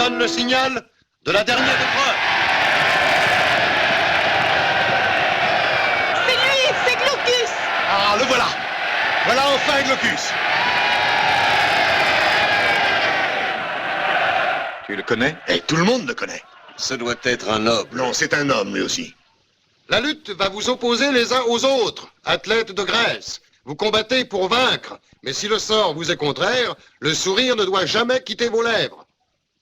donne le signal de la dernière épreuve. C'est lui, c'est Glaucus. Ah, le voilà. Voilà enfin Glaucus. Tu le connais? Et tout le monde le connaît. Ce doit être un noble. Non, c'est un homme, lui aussi. La lutte va vous opposer les uns aux autres, athlètes de Grèce. Vous combattez pour vaincre, mais si le sort vous est contraire, le sourire ne doit jamais quitter vos lèvres.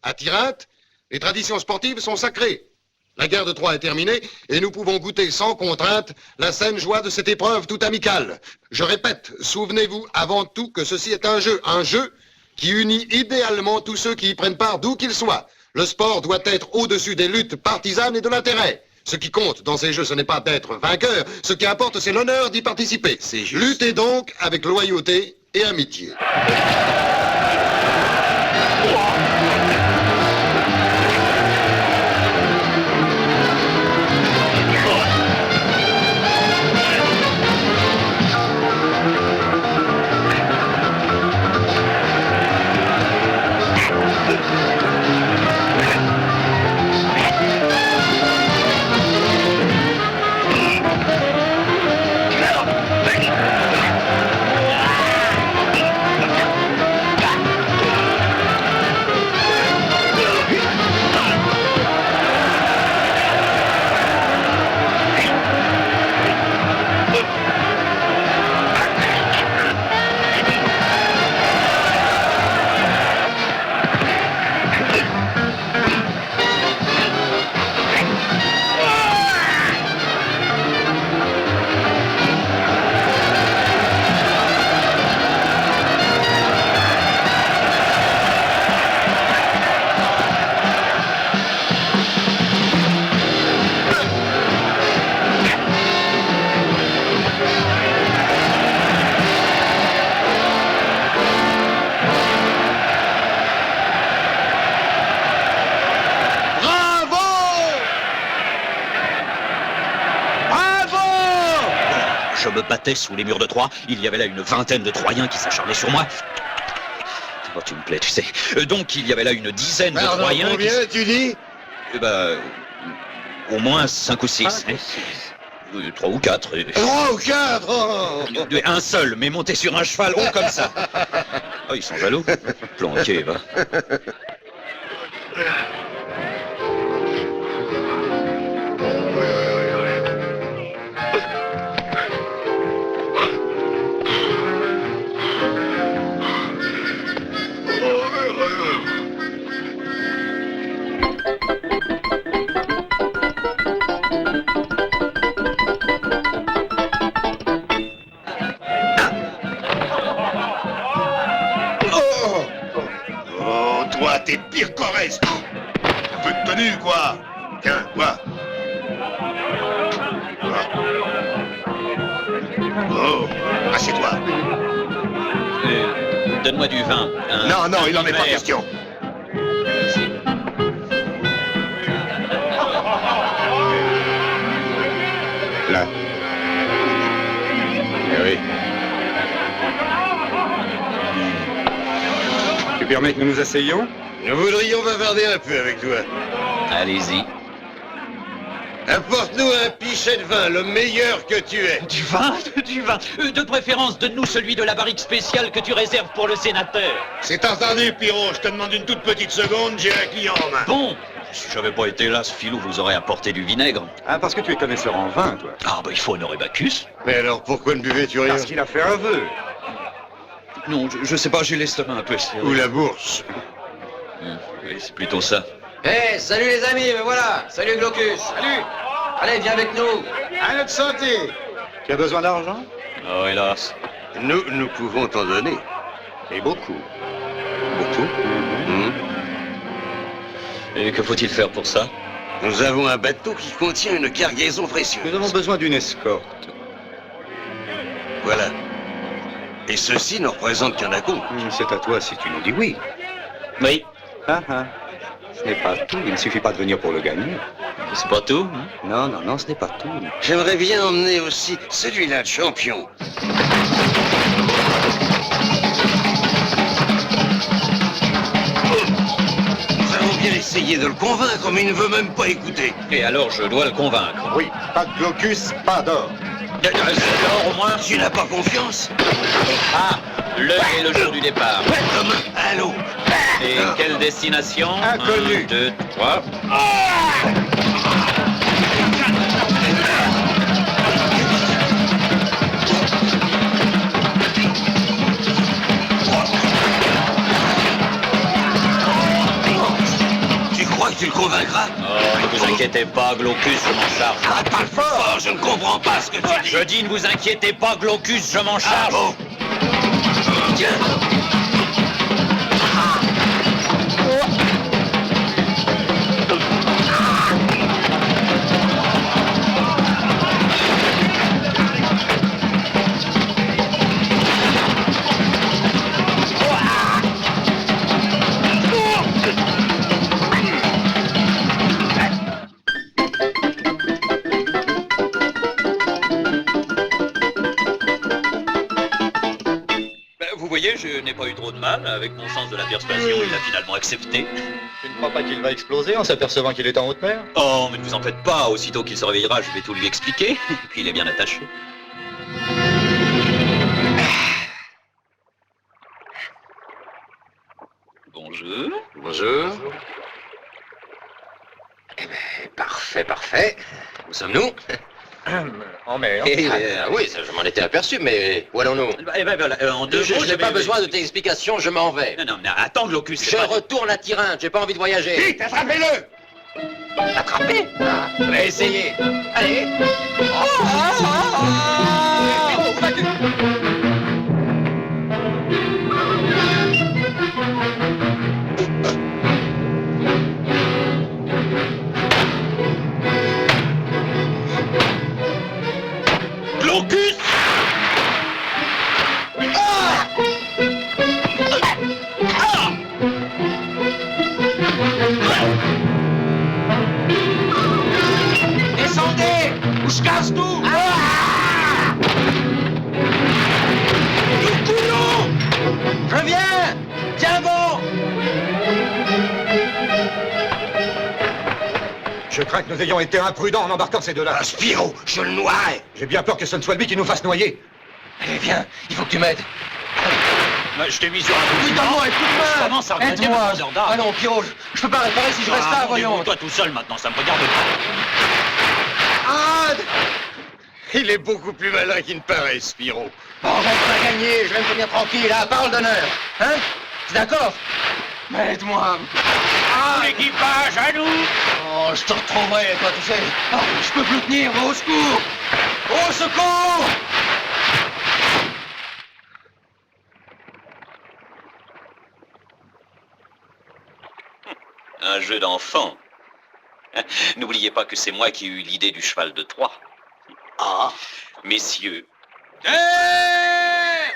À Tirynthe, les traditions sportives sont sacrées. La guerre de Troie est terminée et nous pouvons goûter sans contrainte la saine joie de cette épreuve tout amicale. Je répète, souvenez-vous avant tout que ceci est un jeu qui unit idéalement tous ceux qui y prennent part d'où qu'ils soient. Le sport doit être au-dessus des luttes partisanes et de l'intérêt. Ce qui compte dans ces jeux, ce n'est pas d'être vainqueur. Ce qui importe, c'est l'honneur d'y participer. C'est juste. Luttez donc avec loyauté et amitié. Je me battais sous les murs de Troie. Il y avait là une vingtaine de Troyens qui s'acharnaient sur moi. Oh, tu me plais, tu sais. Donc, il y avait là une dizaine de Troyens combien, tu dis? Au moins 5 ou 6. 3 ou 4. 3 ou 4 oh. Un seul, mais monté sur un cheval haut comme ça. Oh, ils sont jaloux. Planqués, va. T'es pire qu'Oreste. Un peu de tenue, quoi. Tiens, quoi. Oh, assieds-toi. Donne-moi du vin. Non, il en est pas question. Là. Eh oui. Tu permets que nous nous asseyions? Nous voudrions bavarder un peu avec toi. Allez-y. Apporte-nous un pichet de vin, le meilleur que tu aies. Du vin? Du vin. De préférence, donne-nous celui de la barrique spéciale que tu réserves pour le sénateur. C'est entendu, Pirot. Je te demande une toute petite seconde, j'ai un client en main. Bon. Si j'avais pas été là, ce filou vous aurait apporté du vinaigre. Ah, parce que tu es connaisseur en vin, toi. Ah, il faut honorer Bacchus. Mais alors, pourquoi ne buvais-tu rien? Parce qu'il a fait un vœu. Non, je sais pas, j'ai l'estomac un peu serré. Ou la bourse. Oui, c'est plutôt ça. Salut les amis, me voilà. Salut Glaucus. Salut. Allez, viens avec nous. À notre santé. Tu as besoin d'argent? Oh, hélas. Nous pouvons t'en donner. Et beaucoup. Beaucoup. Et que faut-il faire pour ça? Nous avons un bateau qui contient une cargaison précieuse. Nous avons besoin d'une escorte. Voilà. Et ceci ne représente qu'un acompte. C'est à toi si tu nous dis oui. Oui. Ce n'est pas tout. Il ne suffit pas de venir pour le gagner. C'est pas tout, hein? Non, ce n'est pas tout. J'aimerais bien emmener aussi celui-là de champion. Nous avons bien essayez de le convaincre, mais il ne veut même pas écouter. Et alors je dois le convaincre. Oui, pas de blocus, pas d'or. Alors au moins... Tu n'as pas confiance? Ah, l'heure est le jour du départ. Comme à l'eau. Et quelle destination? Inconnue. 1, 2, 3... Tu crois que tu le convaincras? Oh, ne vous inquiétez pas, Glaucus, je m'en charge. Ah, parle fort, je ne comprends pas ce que tu dis. Je dis, ne vous inquiétez pas, Glaucus, je m'en Ah charge. bon? Tiens. Vous voyez, je n'ai pas eu trop de mal. Avec mon sens de la persuasion, il a finalement accepté. Tu ne crois pas qu'il va exploser en s'apercevant qu'il est en haute mer? Oh, mais ne vous en faites pas. Aussitôt qu'il se réveillera, je vais tout lui expliquer. Et puis il est bien attaché. Bonjour. Bonjour. Parfait, parfait. Où sommes-nous? En mer. Oui, ça, je m'en étais aperçu, mais où allons-nous? Eh ben voilà, en deux Je mots, n'ai pas besoin de tes explications, je m'en vais. Non, non, attends, Glaucus. Je retourne à Tyrinte, j'ai pas envie de voyager. Vite, attrapez-le! Attrapez? Ah, je vais essayer. Allez. Glaucus! Descendez, ou je casse tout. Nous coulons. Je viens. Tiens bon. Je crains que nous ayons été imprudents en embarquant ces deux-là. Ah, Spyro, je le noierai. J'ai bien peur que ce ne soit lui qui nous fasse noyer. Allez, viens, il faut que tu m'aides. Je t'ai mis sur un coup. Oui, donne-moi un coup de main. Je commence à regretter ma grandeur d'âme. Ah non, Pierrot, je peux pas réparer si je reste là, voyons. Toi tout seul maintenant, ça me regarde pas. Ah, Il est beaucoup plus malin qu'il ne paraît, Spyro. bon, on va pas gagner, je vais me tenir tranquille, là, parole d'honneur. Hein? C'est d'accord? Mais aide-moi. Ah, L'équipage, à nous! oh, je te retrouverai, toi, tu sais. Oh, je peux plus tenir, au secours. Au secours! Un jeu d'enfant. N'oubliez pas que c'est moi qui ai eu l'idée du cheval de Troie. Ah. Messieurs. Terre!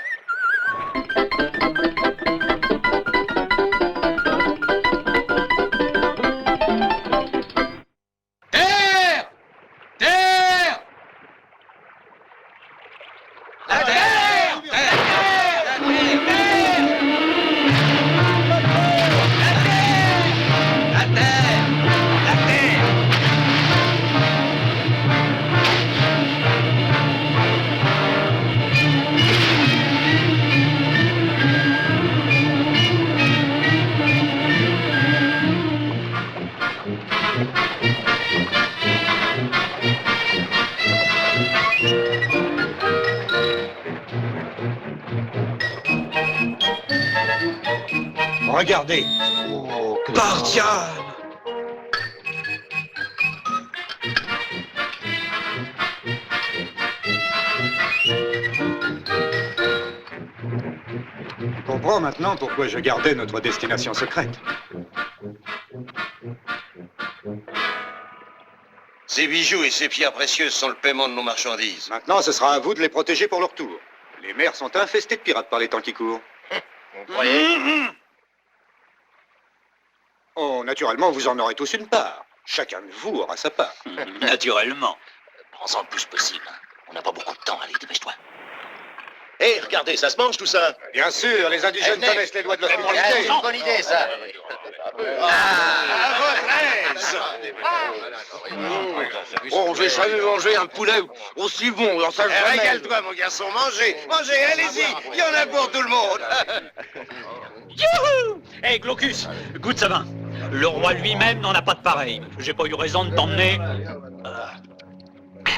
Terre! La terre! La terre! La terre! La terre! La terre! Regardez. Bardiane! Tu comprends maintenant pourquoi je gardais notre destination secrète. Ces bijoux et ces pierres précieuses sont le paiement de nos marchandises. Maintenant, ce sera à vous de les protéger pour leur tour. Les mers sont infestées de pirates par les temps qui courent. Vous croyez? Oh, naturellement, vous en aurez tous une part. Chacun de vous aura sa part. Naturellement. Prends-en le plus possible. On n'a pas beaucoup de temps, allez, dépêche-toi. Hé, regardez, ça se mange tout ça. Bien sûr, les indigènes connaissent les lois de l'hospitalité. C'est une bonne idée, ça. À votre aise. Oh, j'ai jamais mangé un poulet aussi bon. Alors ça, jamais. Régale-toi, mon garçon, mangez, mangez, allez-y, il y en a pour tout le monde. Youhou! Hé, Glaucus, goûte ça vin. Le roi lui-même n'en a pas de pareil. J'ai pas eu raison de t'emmener.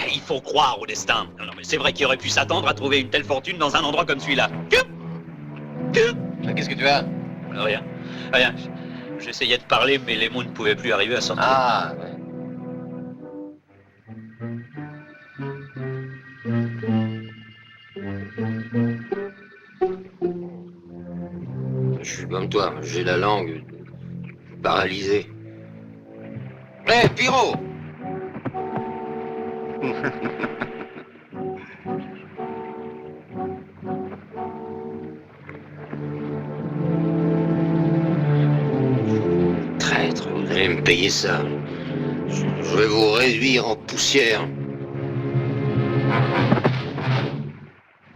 Il faut croire au destin. Non, mais c'est vrai qu'il aurait pu s'attendre à trouver une telle fortune dans un endroit comme celui-là. Qu'est-ce que tu as? Rien. Rien. J'essayais de parler, mais les mots ne pouvaient plus arriver à sortir. Ah, ouais. Je suis comme toi, j'ai la langue paralysée. Hé, Pyro! Traître, vous allez me payer ça. Je vais vous réduire en poussière.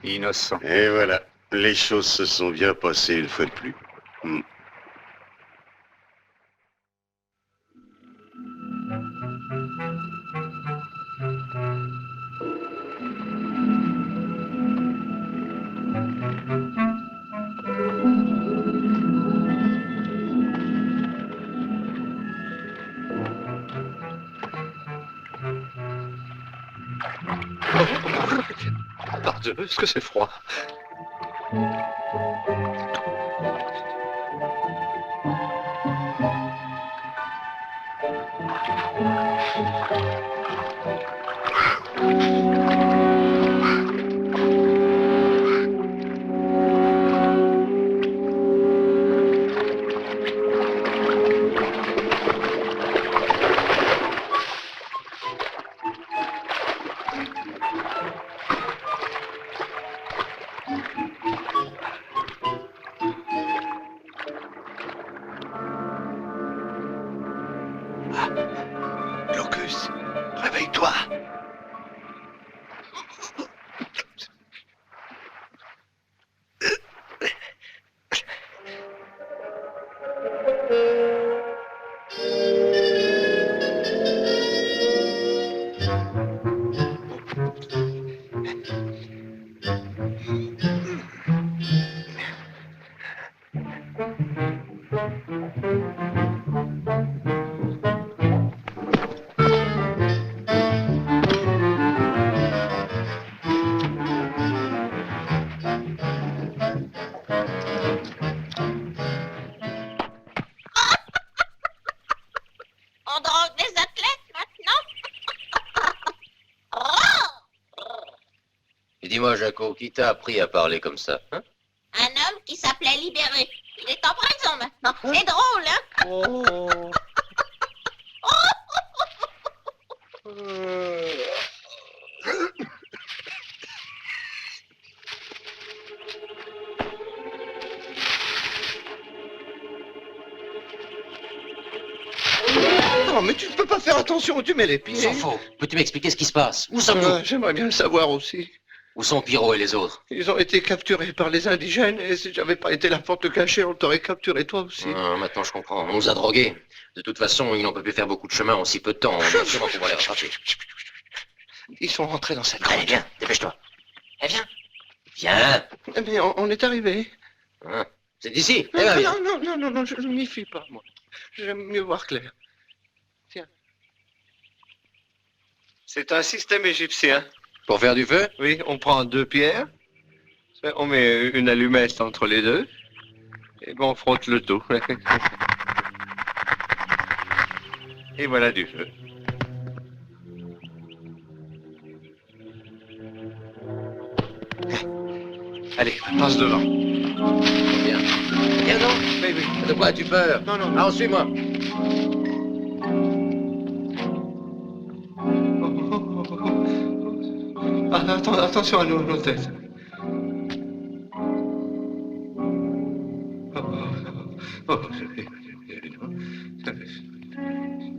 Innocent. Et voilà, les choses se sont bien passées une fois de plus. Pardon, est-ce que c'est froid? Glaucus, réveille-toi. On drogue des athlètes maintenant? Et dis-moi, Jaco, qui t'a appris à parler comme ça, hein? Un homme qui s'appelait Libéré. Il est en prison maintenant. C'est drôle, hein? Non, mais tu ne peux pas faire attention où tu mets les pieds. S'en fout. Peux-tu m'expliquer ce qui se passe? Où sommes-nous? J'aimerais bien le savoir aussi. Où sont Pyro et les autres? Ils ont été capturés par les indigènes et si j'avais pas été la porte cachée, on t'aurait capturé toi aussi. Ah, maintenant je comprends. On nous a drogués. De toute façon, ils n'ont pas pu faire beaucoup de chemin en si peu de temps. On doit sûrement pouvoir les rattraper. Ils sont rentrés dans cette Allez, grotte. viens, dépêche-toi. Eh, viens. Viens. Mais on est arrivé. Hein, c'est d'ici. Eh Non, ben, viens. non, je ne m'y fie pas, moi. J'aime mieux voir clair. Tiens. C'est un système égyptien. Pour faire du feu? Oui, on prend 2 pierres, on met une allumette entre les deux, et bon, on frotte le tout. Et voilà du feu. Allez, passe devant. Viens. Viens, non? Oui, oui. De quoi as-tu peur? Non, non. Alors, suis-moi. Ah, attention à nos têtes.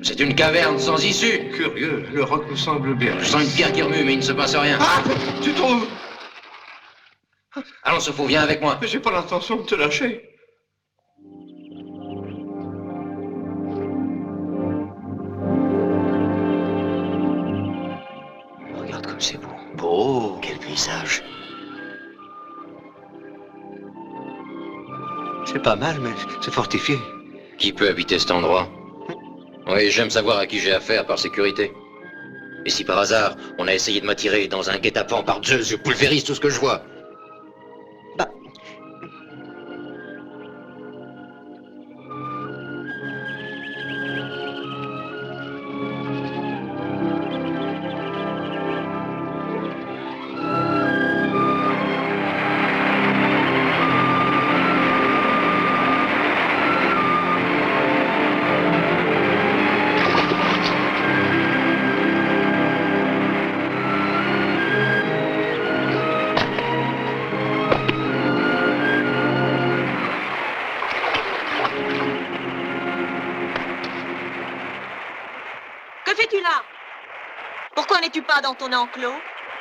C'est une caverne sans issue. Curieux, le roc nous semble bien. Je sens une pierre qui remue, mais il ne se passe rien. Ah, tu trouves? Ah, Allons, Sofo, viens avec moi. Mais j'ai pas l'intention de te lâcher. Regarde comme c'est beau. Beau. Quel paysage. C'est pas mal, mais c'est fortifié. Qui peut habiter cet endroit? Oui, j'aime savoir à qui j'ai affaire par sécurité. Et si par hasard, on a essayé de m'attirer dans un guet-apens par Zeus, je pulvérise tout ce que je vois. Bah... Que fais-tu là? Pourquoi n'es-tu pas dans ton enclos?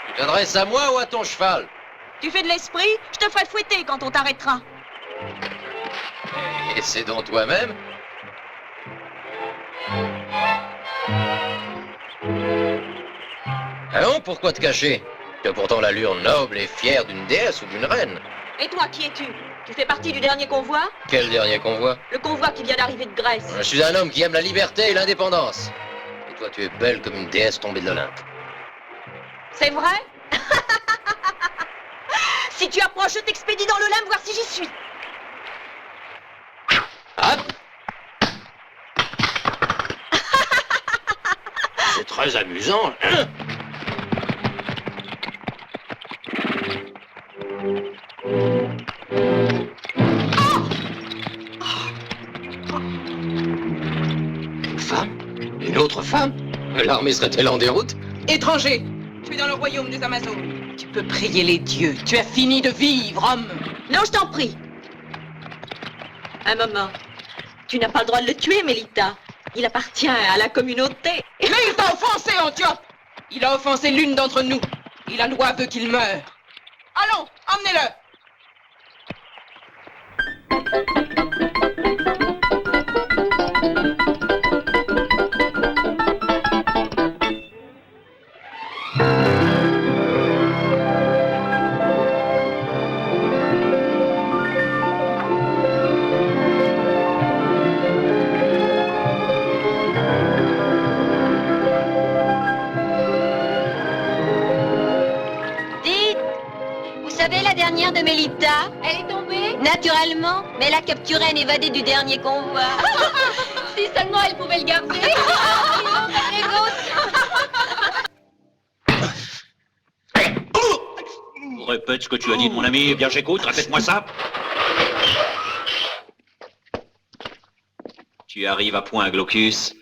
Tu t'adresses à moi ou à ton cheval? Tu fais de l'esprit? Je te ferai fouetter quand on t'arrêtera. Et c'est donc toi-même? Allons, pourquoi te cacher? Tu as pourtant l'allure noble et fière d'une déesse ou d'une reine. Et toi, qui es-tu? Tu fais partie du dernier convoi? Quel dernier convoi? Le convoi qui vient d'arriver de Grèce. Je suis un homme qui aime la liberté et l'indépendance. Et toi, tu es belle comme une déesse tombée de l'Olympe. C'est vrai? Si tu approches, je t'expédie dans l'Olympe voir si j'y suis. Hop! C'est très amusant. Hein? Une femme? Une autre femme? L'armée serait-elle en déroute? Étranger, tu es dans le royaume des Amazones. Tu peux prier les dieux. Tu as fini de vivre, homme. Non, je t'en prie. Un moment. Tu n'as pas le droit de le tuer, Mélita. Il appartient à la communauté. Mais il t'a offensé, Antiope. Il a offensé l'une d'entre nous. Et la loi veut qu'il meure. Allons, emmenez-le. La dernière de Mélita. Elle est tombée? Naturellement, mais elle a capturé un évadé du dernier convoi. Si seulement elle pouvait le garder. Répète ce que tu as dit de mon ami. Eh bien, j'écoute. Répète-moi ça. Tu arrives à point, Glaucus.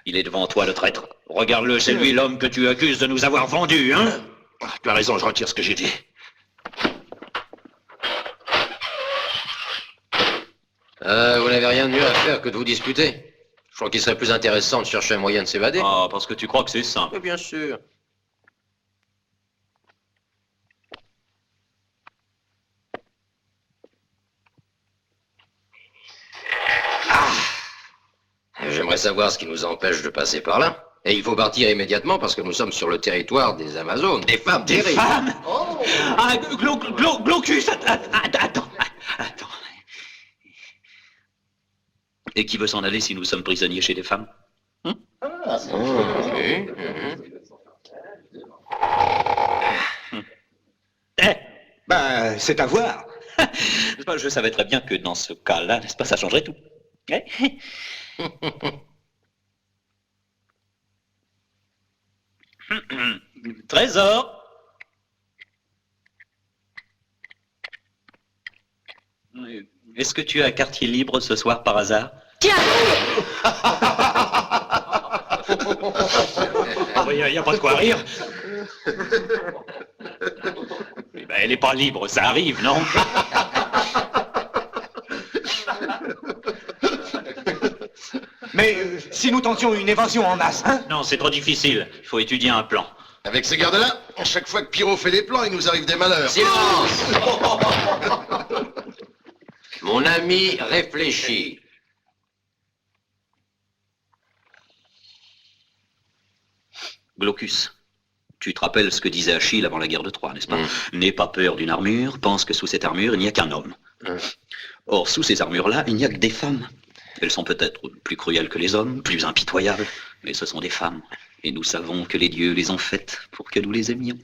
Il est devant toi, le traître. Regarde-le, c'est lui l'homme que tu accuses de nous avoir vendus, hein? Tu as raison, je retire ce que j'ai dit. Vous n'avez rien de mieux à faire que de vous disputer. Je crois qu'il serait plus intéressant de chercher un moyen de s'évader. Ah, parce que tu crois que c'est simple. Mais bien sûr. J'aimerais savoir ce qui nous empêche de passer par là. Et il faut partir immédiatement parce que nous sommes sur le territoire des Amazones. Des femmes Des terribles. femmes? Oh. Ah, Glaucus, attends. Et qui veut s'en aller si nous sommes prisonniers chez des femmes? Ben, c'est à voir. Je savais très bien que dans ce cas-là, n'est-ce pas, ça changerait tout. Trésor. Est-ce que tu as un quartier libre ce soir par hasard? Tiens! Il n'y a pas de quoi rire. Eh ben, elle n'est pas libre, ça arrive, non? Mais si nous tentions une évasion en masse, hein? Non, c'est trop difficile. Il faut étudier un plan. Avec ces gardes-là, à chaque fois que Pierrot fait des plans, il nous arrive des malheurs. Silence! Mon ami réfléchit. Glaucus, tu te rappelles ce que disait Achille avant la guerre de Troie, n'est-ce pas? N'aie pas peur d'une armure, pense que sous cette armure, il n'y a qu'un homme. Or, sous ces armures-là, il n'y a que des femmes. Elles sont peut-être plus cruelles que les hommes, plus impitoyables, mais ce sont des femmes. Et nous savons que les dieux les ont faites pour que nous les aimions.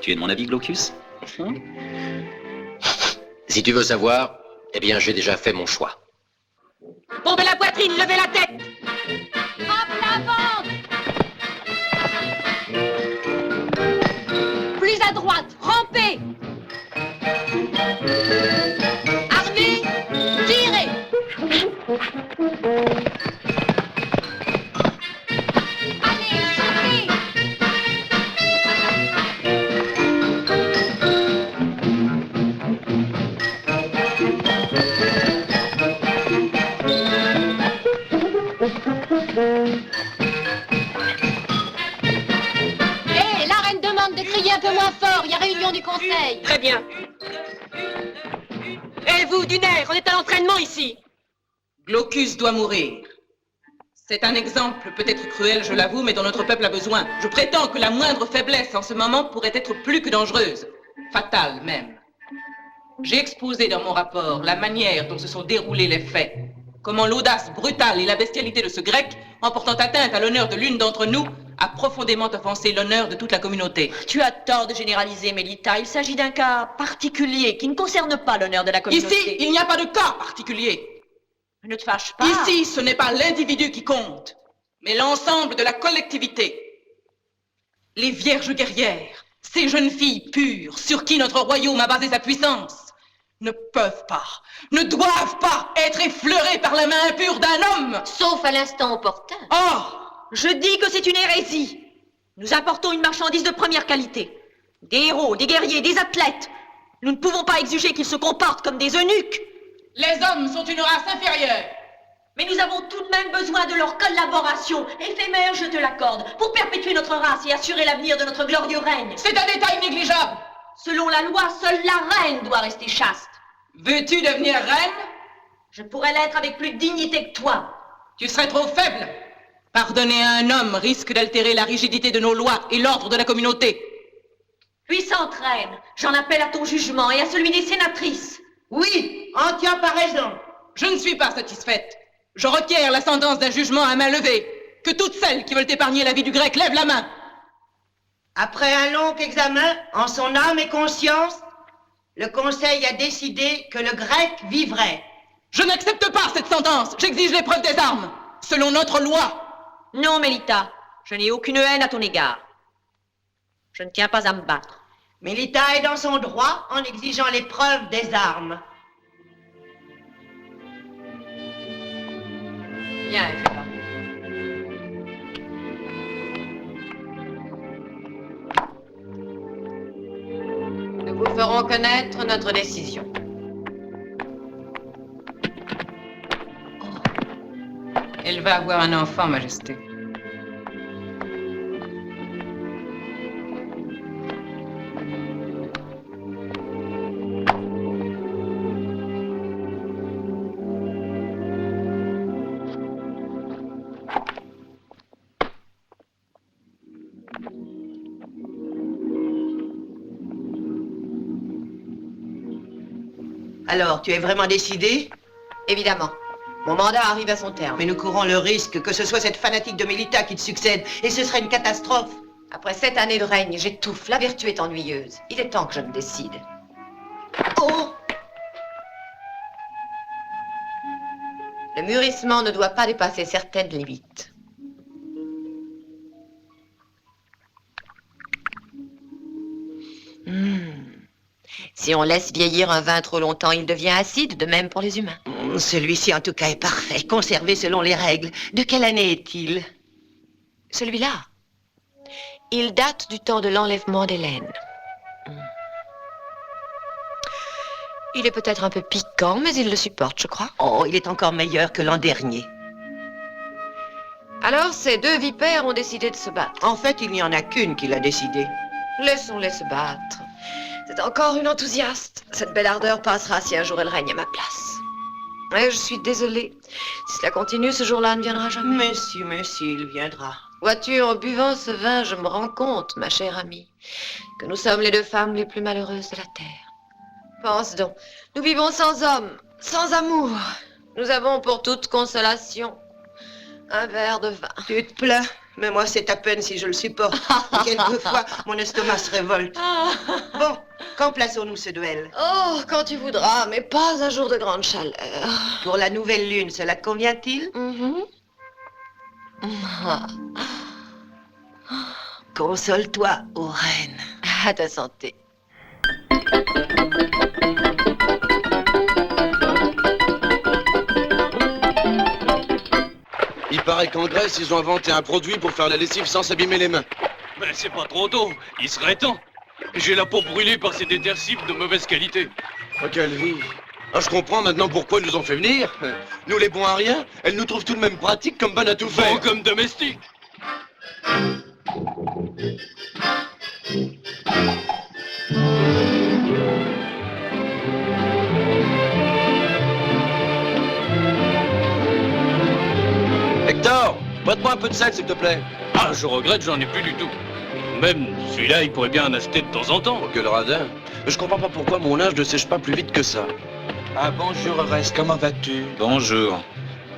Tu es de mon avis, Glaucus? Si tu veux savoir, eh bien, j'ai déjà fait mon choix. Bombez la poitrine, levez la tête. Frappe l'avant! Plus à droite, rampez. Armée, tirez. Allez, sautez! Hé, la reine demande de crier un peu moins fort. Il y a réunion du conseil. Très bien. Et vous, Dunaire, on est à l'entraînement ici. Glaucus doit mourir. C'est un exemple peut-être cruel, je l'avoue, mais dont notre peuple a besoin. Je prétends que la moindre faiblesse en ce moment pourrait être plus que dangereuse, fatale même. J'ai exposé dans mon rapport la manière dont se sont déroulés les faits. Comment l'audace brutale et la bestialité de ce grec, en portant atteinte à l'honneur de l'une d'entre nous, a profondément offensé l'honneur de toute la communauté. Tu as tort de généraliser, Mélita. Il s'agit d'un cas particulier qui ne concerne pas l'honneur de la communauté. Ici, il n'y a pas de cas particulier. Ne te fâche pas. Ici, ce n'est pas l'individu qui compte, mais l'ensemble de la collectivité. Les vierges guerrières, ces jeunes filles pures, sur qui notre royaume a basé sa puissance, ne peuvent pas, ne doivent pas être effleurées par la main impure d'un homme. Sauf à l'instant opportun. Oh! Je dis que c'est une hérésie. Nous apportons une marchandise de première qualité. Des héros, des guerriers, des athlètes. Nous ne pouvons pas exiger qu'ils se comportent comme des eunuques. Les hommes sont une race inférieure. Mais nous avons tout de même besoin de leur collaboration, éphémère, je te l'accorde, pour perpétuer notre race et assurer l'avenir de notre glorieux règne. C'est un détail négligeable. Selon la loi, seule la reine doit rester chaste. Veux-tu devenir reine? Je pourrais l'être avec plus de dignité que toi. Tu serais trop faible. Pardonner à un homme risque d'altérer la rigidité de nos lois et l'ordre de la communauté. Puissante reine, j'en appelle à ton jugement et à celui des sénatrices. Oui, entière par raison. Je ne suis pas satisfaite. Je requiers la sentence d'un jugement à main levée. Que toutes celles qui veulent épargner la vie du grec lèvent la main. Après un long examen, en son âme et conscience, le Conseil a décidé que le grec vivrait. Je n'accepte pas cette sentence. J'exige l'épreuve des armes, selon notre loi. Non, Mélita, je n'ai aucune haine à ton égard. Je ne tiens pas à me battre. Mélita est dans son droit en exigeant l'épreuve des armes. Viens, Ephéba. Nous vous ferons connaître notre décision. Elle va avoir un enfant, Majesté. Alors, tu es vraiment décidé? Évidemment. Mon mandat arrive à son terme. Mais nous courons le risque que ce soit cette fanatique de Mélita qui te succède, et ce serait une catastrophe. Après 7 années de règne, j'étouffe. La vertu est ennuyeuse. Il est temps que je me décide. Oh! Le mûrissement ne doit pas dépasser certaines limites. Si on laisse vieillir un vin trop longtemps, il devient acide, de même pour les humains. Celui-ci, en tout cas, est parfait, conservé selon les règles. De quelle année est-il? Celui-là, il date du temps de l'enlèvement d'Hélène. Il est peut-être un peu piquant, mais il le supporte, je crois. Oh, il est encore meilleur que l'an dernier. Alors, ces deux vipères ont décidé de se battre. En fait, il n'y en a qu'une qui l'a décidé. Laissons-les se battre. C'est encore une enthousiaste. Cette belle ardeur passera si un jour elle règne à ma place. Et je suis désolée. Si cela continue, ce jour-là ne viendra jamais. Mais si, il viendra. Vois-tu, en buvant ce vin, je me rends compte, ma chère amie, que nous sommes les deux femmes les plus malheureuses de la terre. Pense donc, nous vivons sans homme, sans amour. Nous avons pour toute consolation un verre de vin. Tu te plains, mais moi c'est à peine si je le supporte. Et quelquefois, mon estomac se révolte. Bon, quand plaçons-nous ce duel? Oh, quand tu voudras, mais pas un jour de grande chaleur. Pour la nouvelle lune, cela te convient-il? Console-toi, ô reine. À ta santé. Il paraît qu'en Grèce, ils ont inventé un produit pour faire la lessive sans s'abîmer les mains. Ben, c'est pas trop tôt. Il serait temps. J'ai la peau brûlée par ces détersives de mauvaise qualité. Oh, quelle vie. Ah, je comprends maintenant pourquoi ils nous ont fait venir. Nous, les bons à rien, elles nous trouvent tout de même pratiques comme bonnes à tout faire. Bon comme domestiques. Hector, boite-moi un peu de sel, s'il te plaît. Ah, je regrette, j'en ai plus du tout. Même celui-là, il pourrait bien en acheter de temps en temps. Oh, que le radin. Je comprends pas pourquoi mon linge ne sèche pas plus vite que ça. Ah, bonjour, Oreste, comment vas-tu? Bonjour.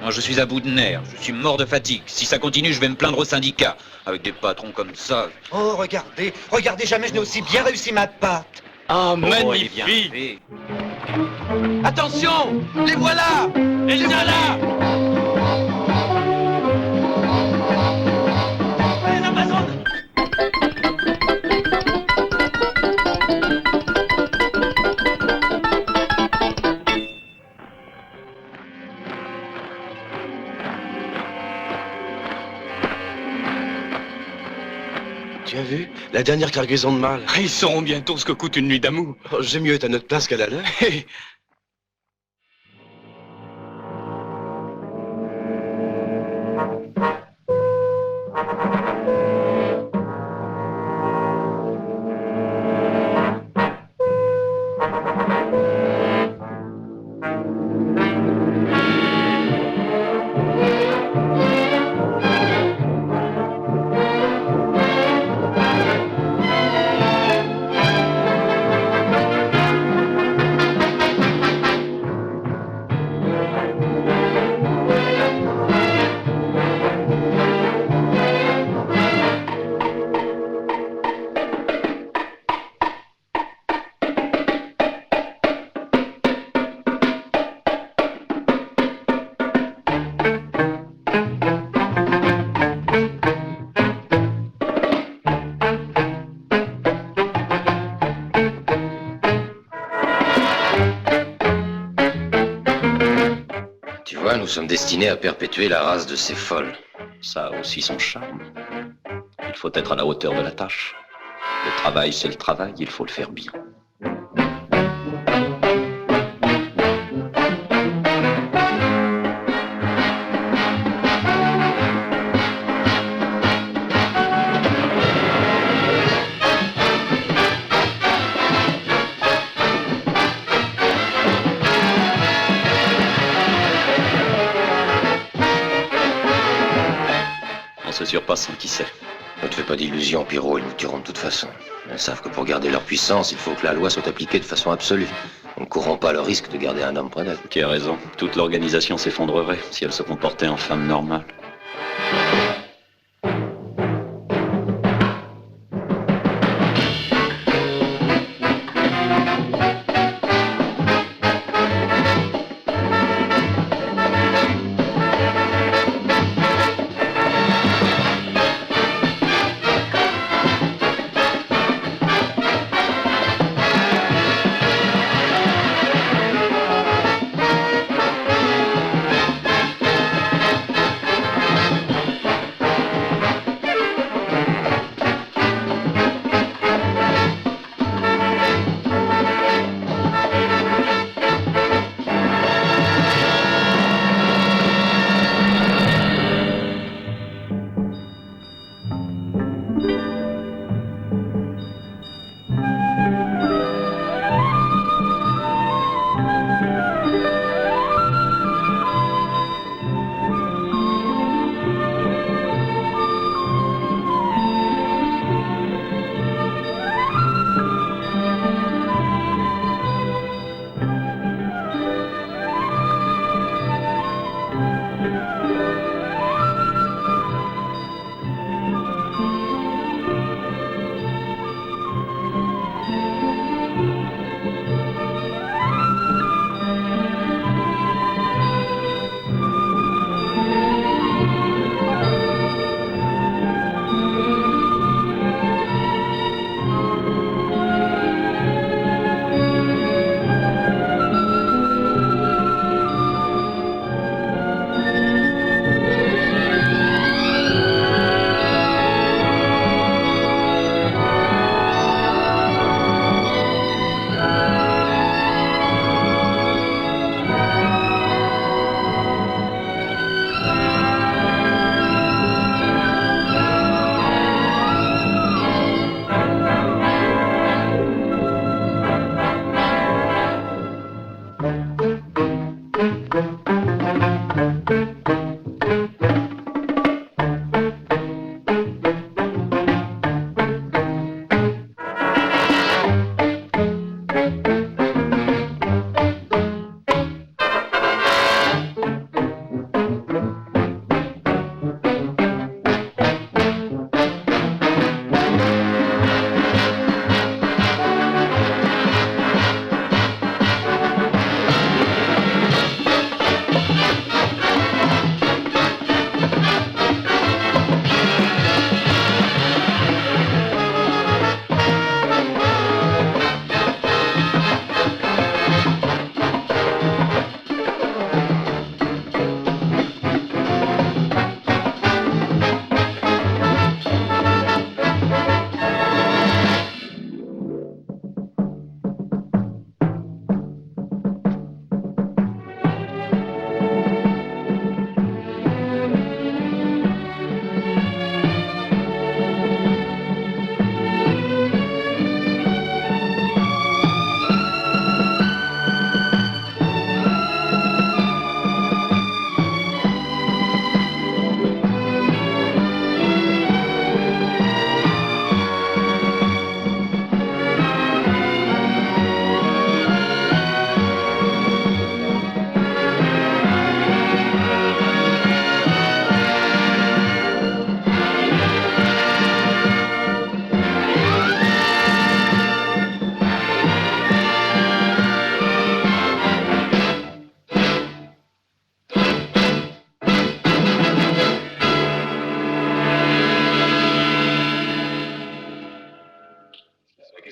Moi, je suis à bout de nerfs. Je suis mort de fatigue. Si ça continue, je vais me plaindre au syndicat. Avec des patrons comme ça. Oh, regardez, jamais je n'ai aussi bien réussi ma pâte. Ah, magnifique. magnifique. Attention, les voilà. Et les voilà. Tu as vu? La dernière cargaison de mâles. Ils sauront bientôt ce que coûte une nuit d'amour. Oh, j'aime mieux être à notre place qu'à la leur. Nous sommes destinés à perpétuer la race de ces folles. Ça a aussi son charme. Il faut être à la hauteur de la tâche. Le travail, c'est le travail, il faut le faire bien. Se surpassant, qui sait? Ne te fais pas d'illusions, Pirot, ils nous tueront de toute façon. Ils savent que pour garder leur puissance, il faut que la loi soit appliquée de façon absolue. Ils ne courront pas le risque de garder un homme près d'elle. Tu as raison, toute l'organisation s'effondrerait si elle se comportait en femme normale.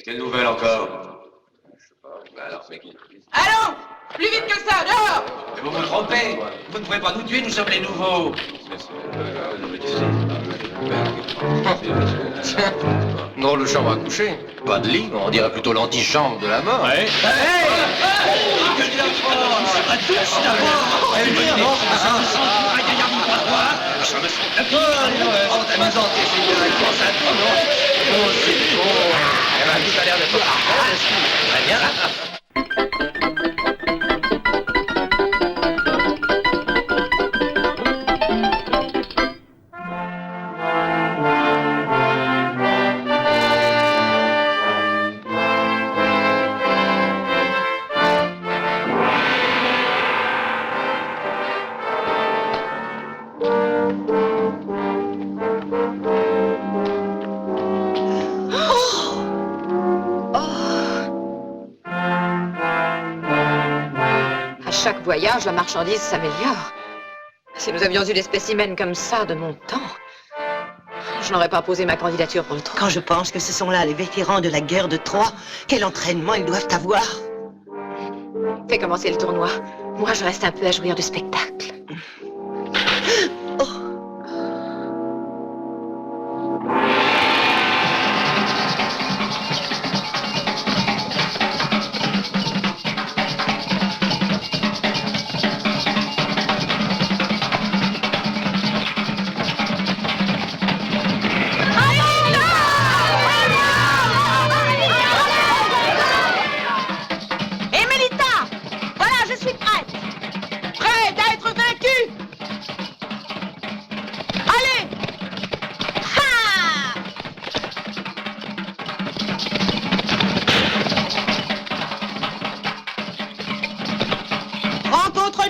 Quelle nouvelle encore? Je sais pas. Bah alors, c'est qui? Allons! Plus vite que ça, dehors! Mais vous vous trompez. Vous ne pouvez pas nous tuer, nous sommes les nouveaux. Tiens, drôle de chambre à coucher. Pas de lit, on dirait plutôt l'antichambre de la mort. Ouais. Tout a l'air d'être très bien. Chaque voyage, la marchandise s'améliore. Si nous avions eu des spécimens comme ça de mon temps, je n'aurais pas posé ma candidature pour le trône. Quand je pense que ce sont là les vétérans de la guerre de Troie, quel entraînement ils doivent avoir. Fais commencer le tournoi. Moi, je reste un peu à jouir du spectacle.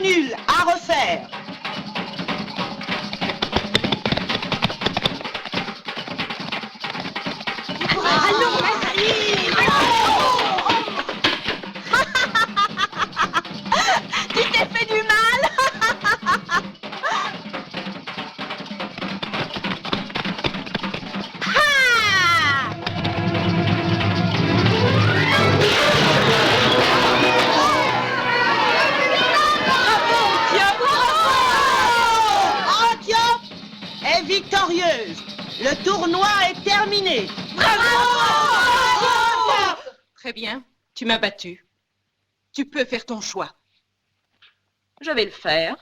Nul, à refaire. Allons, vas-y. Tu t'es fait du mal. Victorieuse. Le tournoi est terminé. Bravo! Très bien, tu m'as battu. Tu peux faire ton choix. Je vais le faire.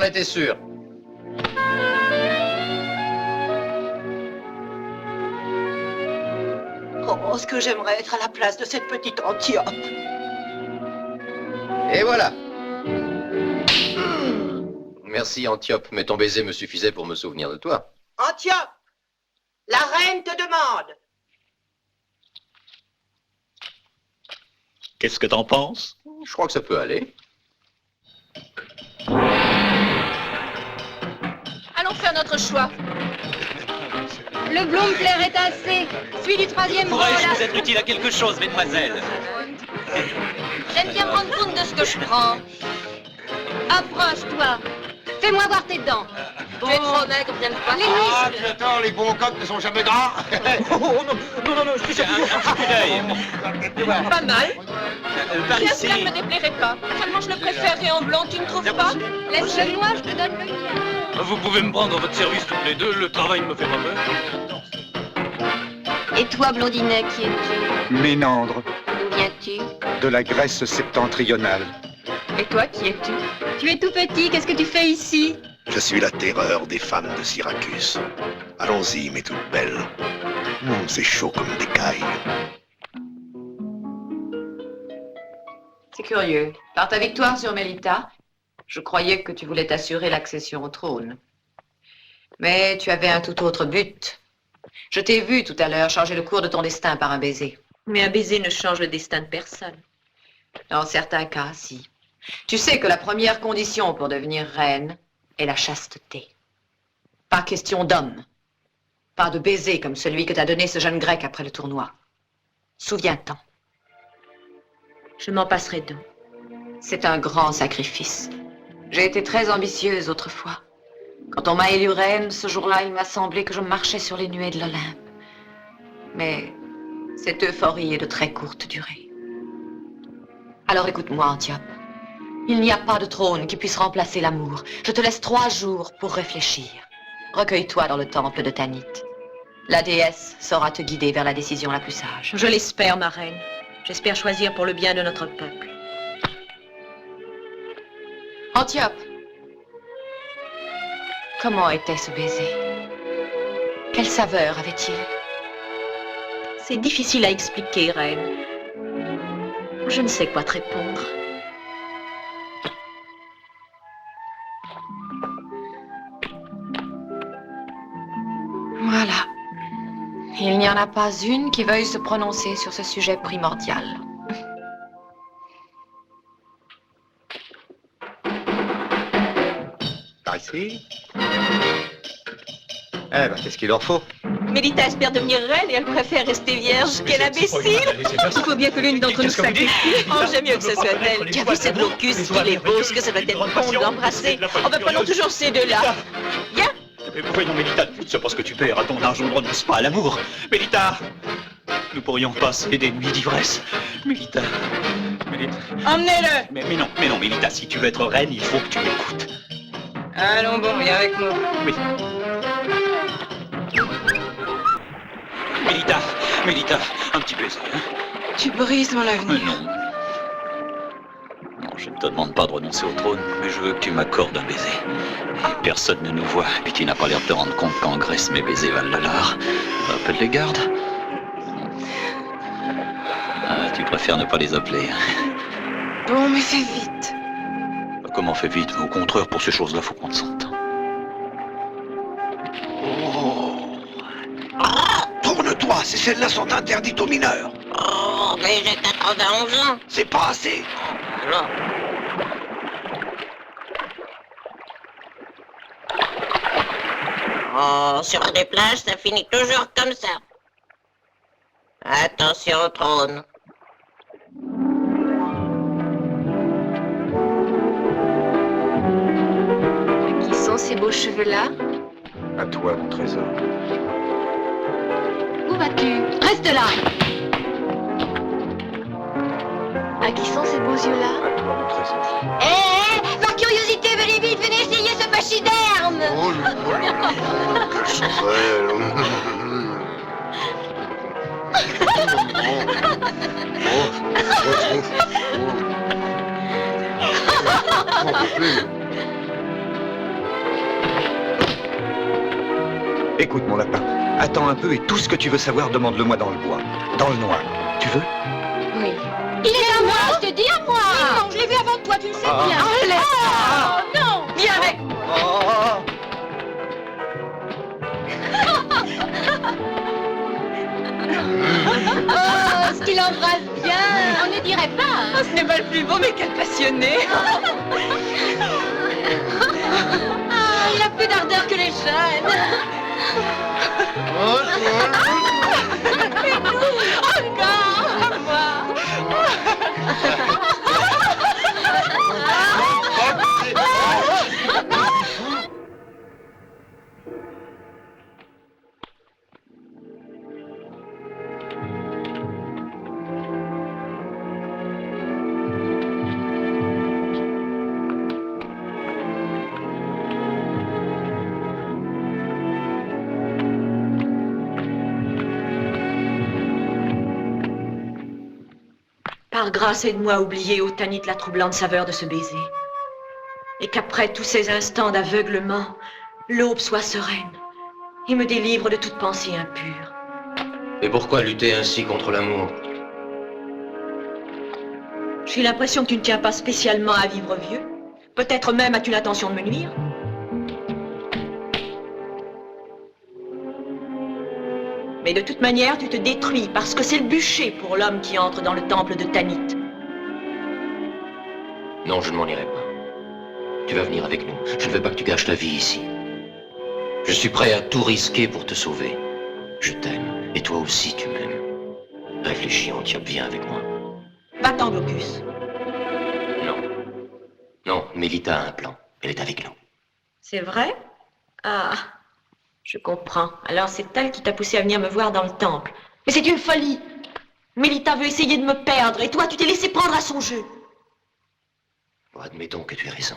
J'en étais sûr. Oh, ce que j'aimerais être à la place de cette petite Antiope. Et voilà. Merci, Antiope, mais ton baiser me suffisait pour me souvenir de toi. Antiope, la reine te demande. Qu'est-ce que t'en penses? Je crois que ça peut aller. Allons faire notre choix. Le Bloomflair est assez. Suis du troisième rang Pourrais-je là. vous être utile à quelque chose, mesdemoiselles? J'aime bien me rendre compte de ce que je prends. Approche-toi. Fais-moi voir tes dents. Tu es trop maigre, viens me voir les Ah, muscles. tu attends, les bons coqs ne sont jamais gras. Non, je suis un petit coup d'œil. Pas mal. Par Bien ici. cela ne me déplairait pas. Seulement, je le préférerais en blanc, tu ne trouves pas? Laisse-le-moi, je te donne le mien. Vous pouvez me prendre à votre service toutes les deux, le travail me fait pas peur. Et toi, blondinet, qui es-tu? Ménandre, D'où viens-tu? de la Grèce septentrionale. Et toi, qui es-tu? Tu es tout petit, qu'est-ce que tu fais ici? Je suis la terreur des femmes de Syracuse. Allons-y, mes toutes belles. C'est chaud comme des cailles. C'est curieux. Par ta victoire sur Mélita, je croyais que tu voulais t'assurer l'accession au trône. Mais tu avais un tout autre but. Je t'ai vu tout à l'heure changer le cours de ton destin par un baiser. Mais un baiser ne change le destin de personne. Dans certains cas, si. Tu sais que la première condition pour devenir reine est la chasteté. Pas question d'homme. Pas de baiser comme celui que t'a donné ce jeune grec après le tournoi. Souviens-t'en. Je m'en passerai donc. C'est un grand sacrifice. J'ai été très ambitieuse autrefois. Quand on m'a élue reine, ce jour-là, il m'a semblé que je marchais sur les nuées de l'Olympe. Mais cette euphorie est de très courte durée. Alors écoute-moi, Antiope. Il n'y a pas de trône qui puisse remplacer l'amour. Je te laisse 3 jours pour réfléchir. Recueille-toi dans le temple de Tanit. La déesse saura te guider vers la décision la plus sage. Je l'espère, ma reine. J'espère choisir pour le bien de notre peuple. Antiope, comment était ce baiser? Quelle saveur avait-il? C'est difficile à expliquer, reine. Je ne sais quoi te répondre. Voilà. Il n'y en a pas une qui veuille se prononcer sur ce sujet primordial. Par ici. Eh ben, qu'est-ce qu'il leur faut? Mélita espère devenir reine et elle préfère rester vierge. Quel imbécile! Il faut bien que l'une d'entre nous sacrifie. Oh, j'aime mieux que ce soit elle. Tu as vu ses blocus, qu'il est beau, ce que ça doit être bon de l'embrasser. Oh, ben prenons toujours ces deux-là. Viens! Mais voyons, Mélita, tu ne sais pas ce que tu perds à ton âge, on ne renonce pas à l'amour. Mélita, nous pourrions passer des nuits d'ivresse. Mélita. Emmenez-le! Mais non, Mélita, si tu veux être reine, il faut que tu m'écoutes. Allons bon, viens avec moi. Oui. Mélita, un petit baiser. Hein? Tu brises mon avenir. Non, je ne te demande pas de renoncer au trône, mais je veux que tu m'accordes un baiser. Et personne ne nous voit, et puis tu n'as pas l'air de te rendre compte qu'en Grèce, mes baisers valent de l'or. Appelle les gardes. Ah, tu préfères ne pas les appeler. Bon, mais fais vite. Comment fait vite? Au contraire, pour ces choses-là, faut prendre son temps. Tourne-toi, ces scènes-là sont interdites aux mineurs. Oh, mais j'ai 91 ans. C'est pas assez. Non. Oh, sur des plages, ça finit toujours comme ça. Attention au trône. Qui sont ces beaux cheveux-là? À toi, mon trésor. Où vas-tu? Reste là! À qui sont ces beaux yeux-là? À toi, mon trésor. Par curiosité, venez vite, venez essayer ce pachyderme! Oh là là, quelle chevelle. Écoute, mon lapin, attends un peu et tout ce que tu veux savoir, demande-le-moi dans le bois, dans le noir. Tu veux? Oui. Il est à moi, je te dis à moi. Oui, non, je l'ai vu avant toi, tu le sais bien. Oh, non. Viens avec. Oh, ce qu'il embrasse bien. On ne dirait pas. Hein. Oh, ce n'est pas le plus beau, mais quel passionné. Il a plus d'ardeur que les jeunes. Encore, moi. Par grâce, aide-moi à oublier au Tanit la troublante saveur de ce baiser. Et qu'après tous ces instants d'aveuglement, l'aube soit sereine et me délivre de toute pensée impure. Et pourquoi lutter ainsi contre l'amour? J'ai l'impression que tu ne tiens pas spécialement à vivre vieux. Peut-être même as-tu l'intention de me nuire. Mais de toute manière, tu te détruis parce que c'est le bûcher pour l'homme qui entre dans le temple de Tanit. Non, je ne m'en irai pas. Tu vas venir avec nous. Je ne veux pas que tu gâches ta vie ici. Je suis prêt à tout risquer pour te sauver. Je t'aime. Et toi aussi, tu m'aimes. Réfléchis, on tient bien avec moi. Va-t'en, Glocus. Non. Non, Mélita a un plan. Elle est avec nous. C'est vrai? Ah, je comprends. Alors c'est elle qui t'a poussé à venir me voir dans le temple. Mais c'est une folie. Mélita veut essayer de me perdre et toi, tu t'es laissé prendre à son jeu. Bon, admettons que tu aies raison.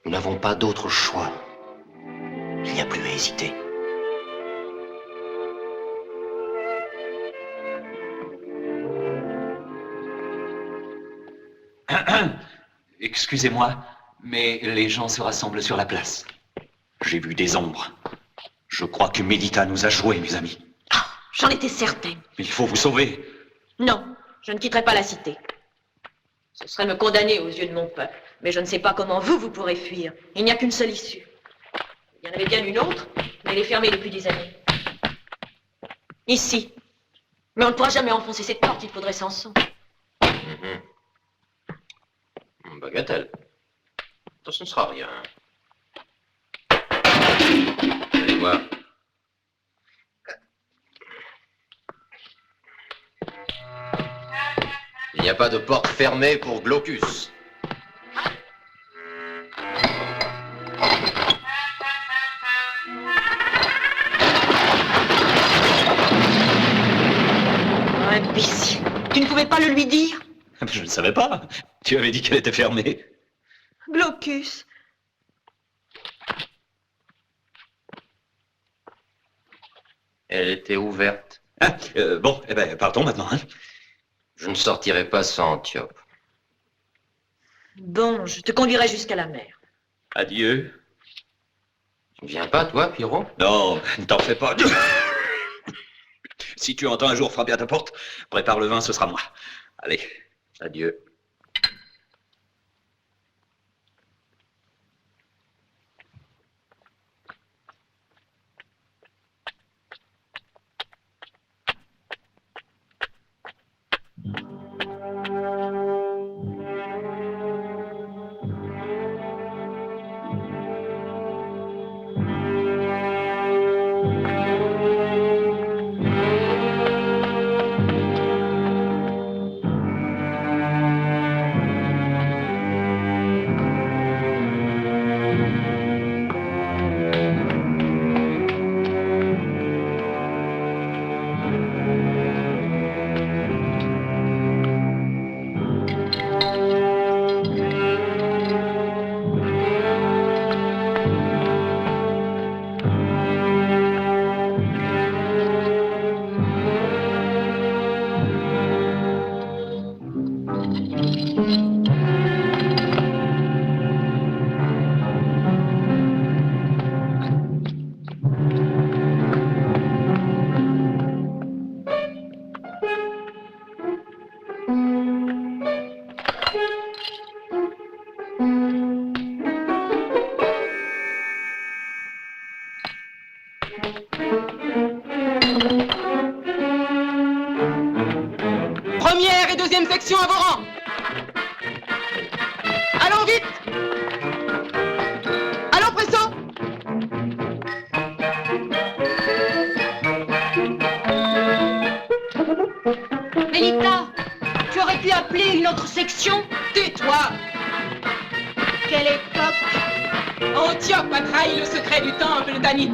Nous n'avons pas d'autre choix. Il n'y a plus à hésiter. Excusez-moi, mais les gens se rassemblent sur la place. J'ai vu des ombres. Je crois que Mélita nous a joués, mes amis. Ah, j'en étais certaine. Il faut vous sauver. Non, je ne quitterai pas la cité. Ce serait me condamner aux yeux de mon peuple. Mais je ne sais pas comment vous pourrez fuir. Il n'y a qu'une seule issue. Il y en avait bien une autre, mais elle est fermée depuis des années. Ici. Mais on ne pourra jamais enfoncer cette porte, il faudrait Samson. Bagatelle. Ça, ce ne sera rien. Allez voir. Il n'y a pas de porte fermée pour Glocus. Imbécile. Tu ne pouvais pas le lui dire? Je ne savais pas. Tu avais dit qu'elle était fermée. Glocus. Elle était ouverte. Ah, bon, eh ben, partons maintenant. Hein. Je ne sortirai pas sans Antiope. Bon, je te conduirai jusqu'à la mer. Adieu. Tu ne viens pas, toi, Pierrot? Non, ne t'en fais pas. Si tu entends un jour frapper à ta porte, prépare le vin, ce sera moi. Allez, adieu. Première et deuxième section à vos rangs. Allons vite. Allons presso. Mélita, tu aurais pu appeler une autre section? Tais-toi. Quelle époque? Antiope a trahi le secret du temple de Tanit.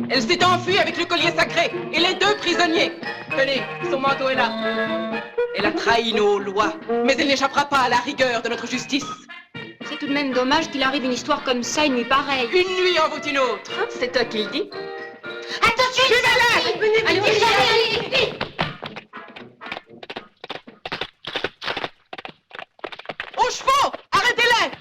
Elle s'est enfuie avec le collier sacré et les 2 prisonniers. Tenez, son manteau est là. Elle a trahi nos lois, mais elle n'échappera pas à la rigueur de notre justice. C'est tout de même dommage qu'il arrive une histoire comme ça une nuit pareille. Une nuit en vaut une autre. C'est toi qui le dis. Attention, suivez-la. Allez, allez. Aux chevaux, arrêtez-les.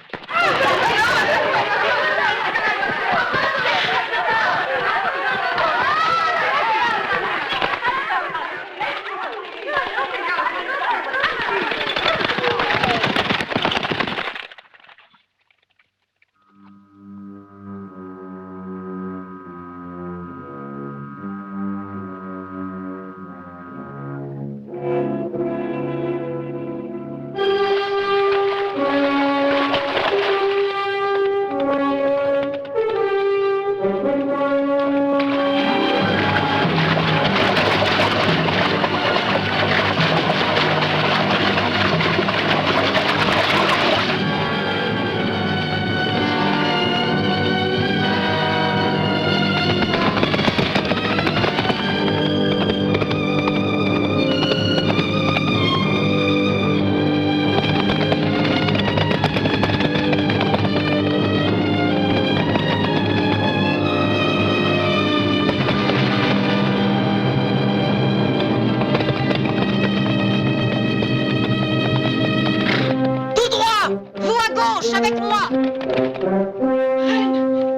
Avec moi.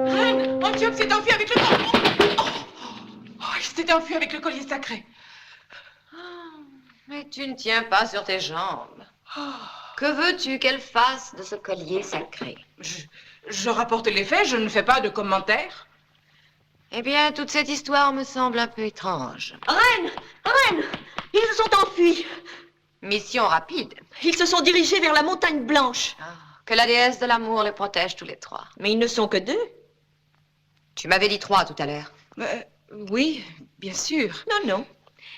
Reine, Antiope s'est enfui avec le il s'est enfui avec le collier sacré. Mais tu ne tiens pas sur tes jambes. Que veux-tu qu'elle fasse de ce collier sacré? Je rapporte les faits, je ne fais pas de commentaires. Eh bien, toute cette histoire me semble un peu étrange. Reine, ils se sont enfuis. Mission rapide. Ils se sont dirigés vers la montagne blanche. Que la déesse de l'amour les protège tous les 3. Mais ils ne sont que 2. Tu m'avais dit 3 tout à l'heure. Oui, bien sûr. Non.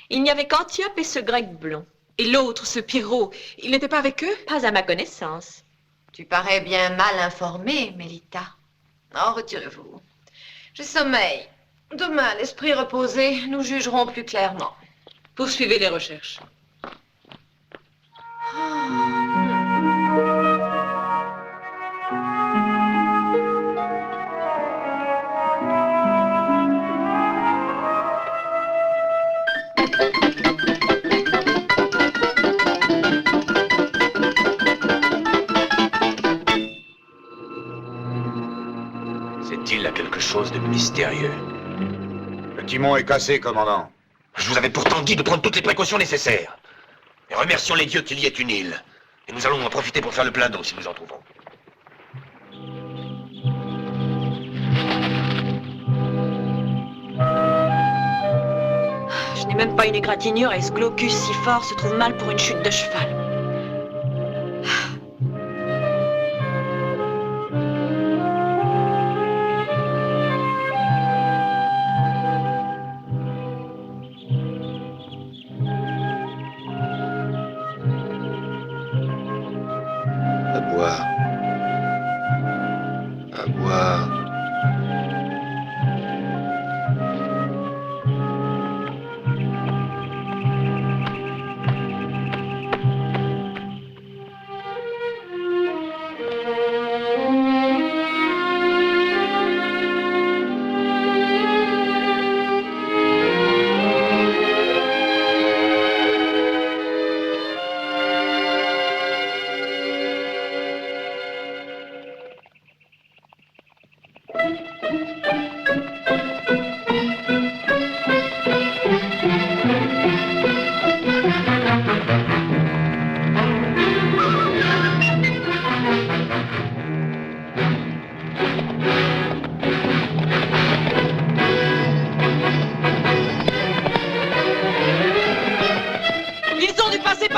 Il n'y avait qu'Antiope et ce grec blond. Et l'autre, ce Pirot, il n'était pas avec eux? Pas à ma connaissance. Tu parais bien mal informée, Mélita. Oh, retirez-vous. J'ai sommeil. Demain, l'esprit reposé, nous jugerons plus clairement. Poursuivez les recherches. C'est-il là quelque chose de mystérieux? Le timon est cassé, commandant. Je vous avais pourtant dit de prendre toutes les précautions nécessaires. Et remercions les dieux qu'il y ait une île. Et nous allons en profiter pour faire le plein d'eau si nous en trouvons. Je n'ai même pas une égratignure et ce Glaucus si fort se trouve mal pour une chute de cheval. À boire. À boire.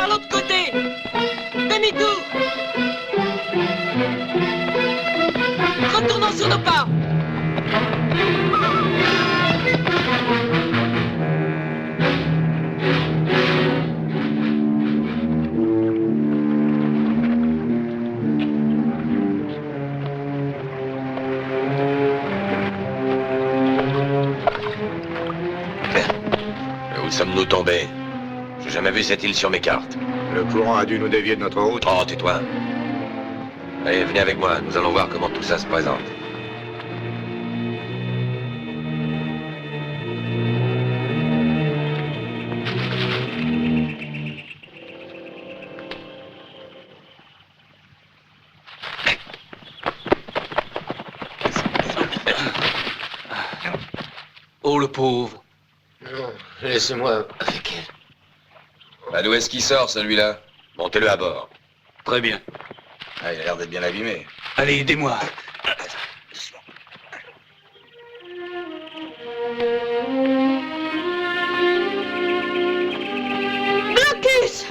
par l'autre côté. Demi-tour. Retournons sur nos pas. Où sommes-nous tombés? J'ai jamais vu cette île sur mes cartes. Le courant a dû nous dévier de notre route. Oh, tais-toi. Allez, venez avec moi, nous allons voir comment tout ça se présente. Oh, le pauvre. Non, laissez-moi avec elle. Bah, d'où est-ce qu'il sort, celui-là? Montez-le à bord. Très bien. Ah, il a l'air d'être bien abîmé. Allez, aidez-moi. Blocus!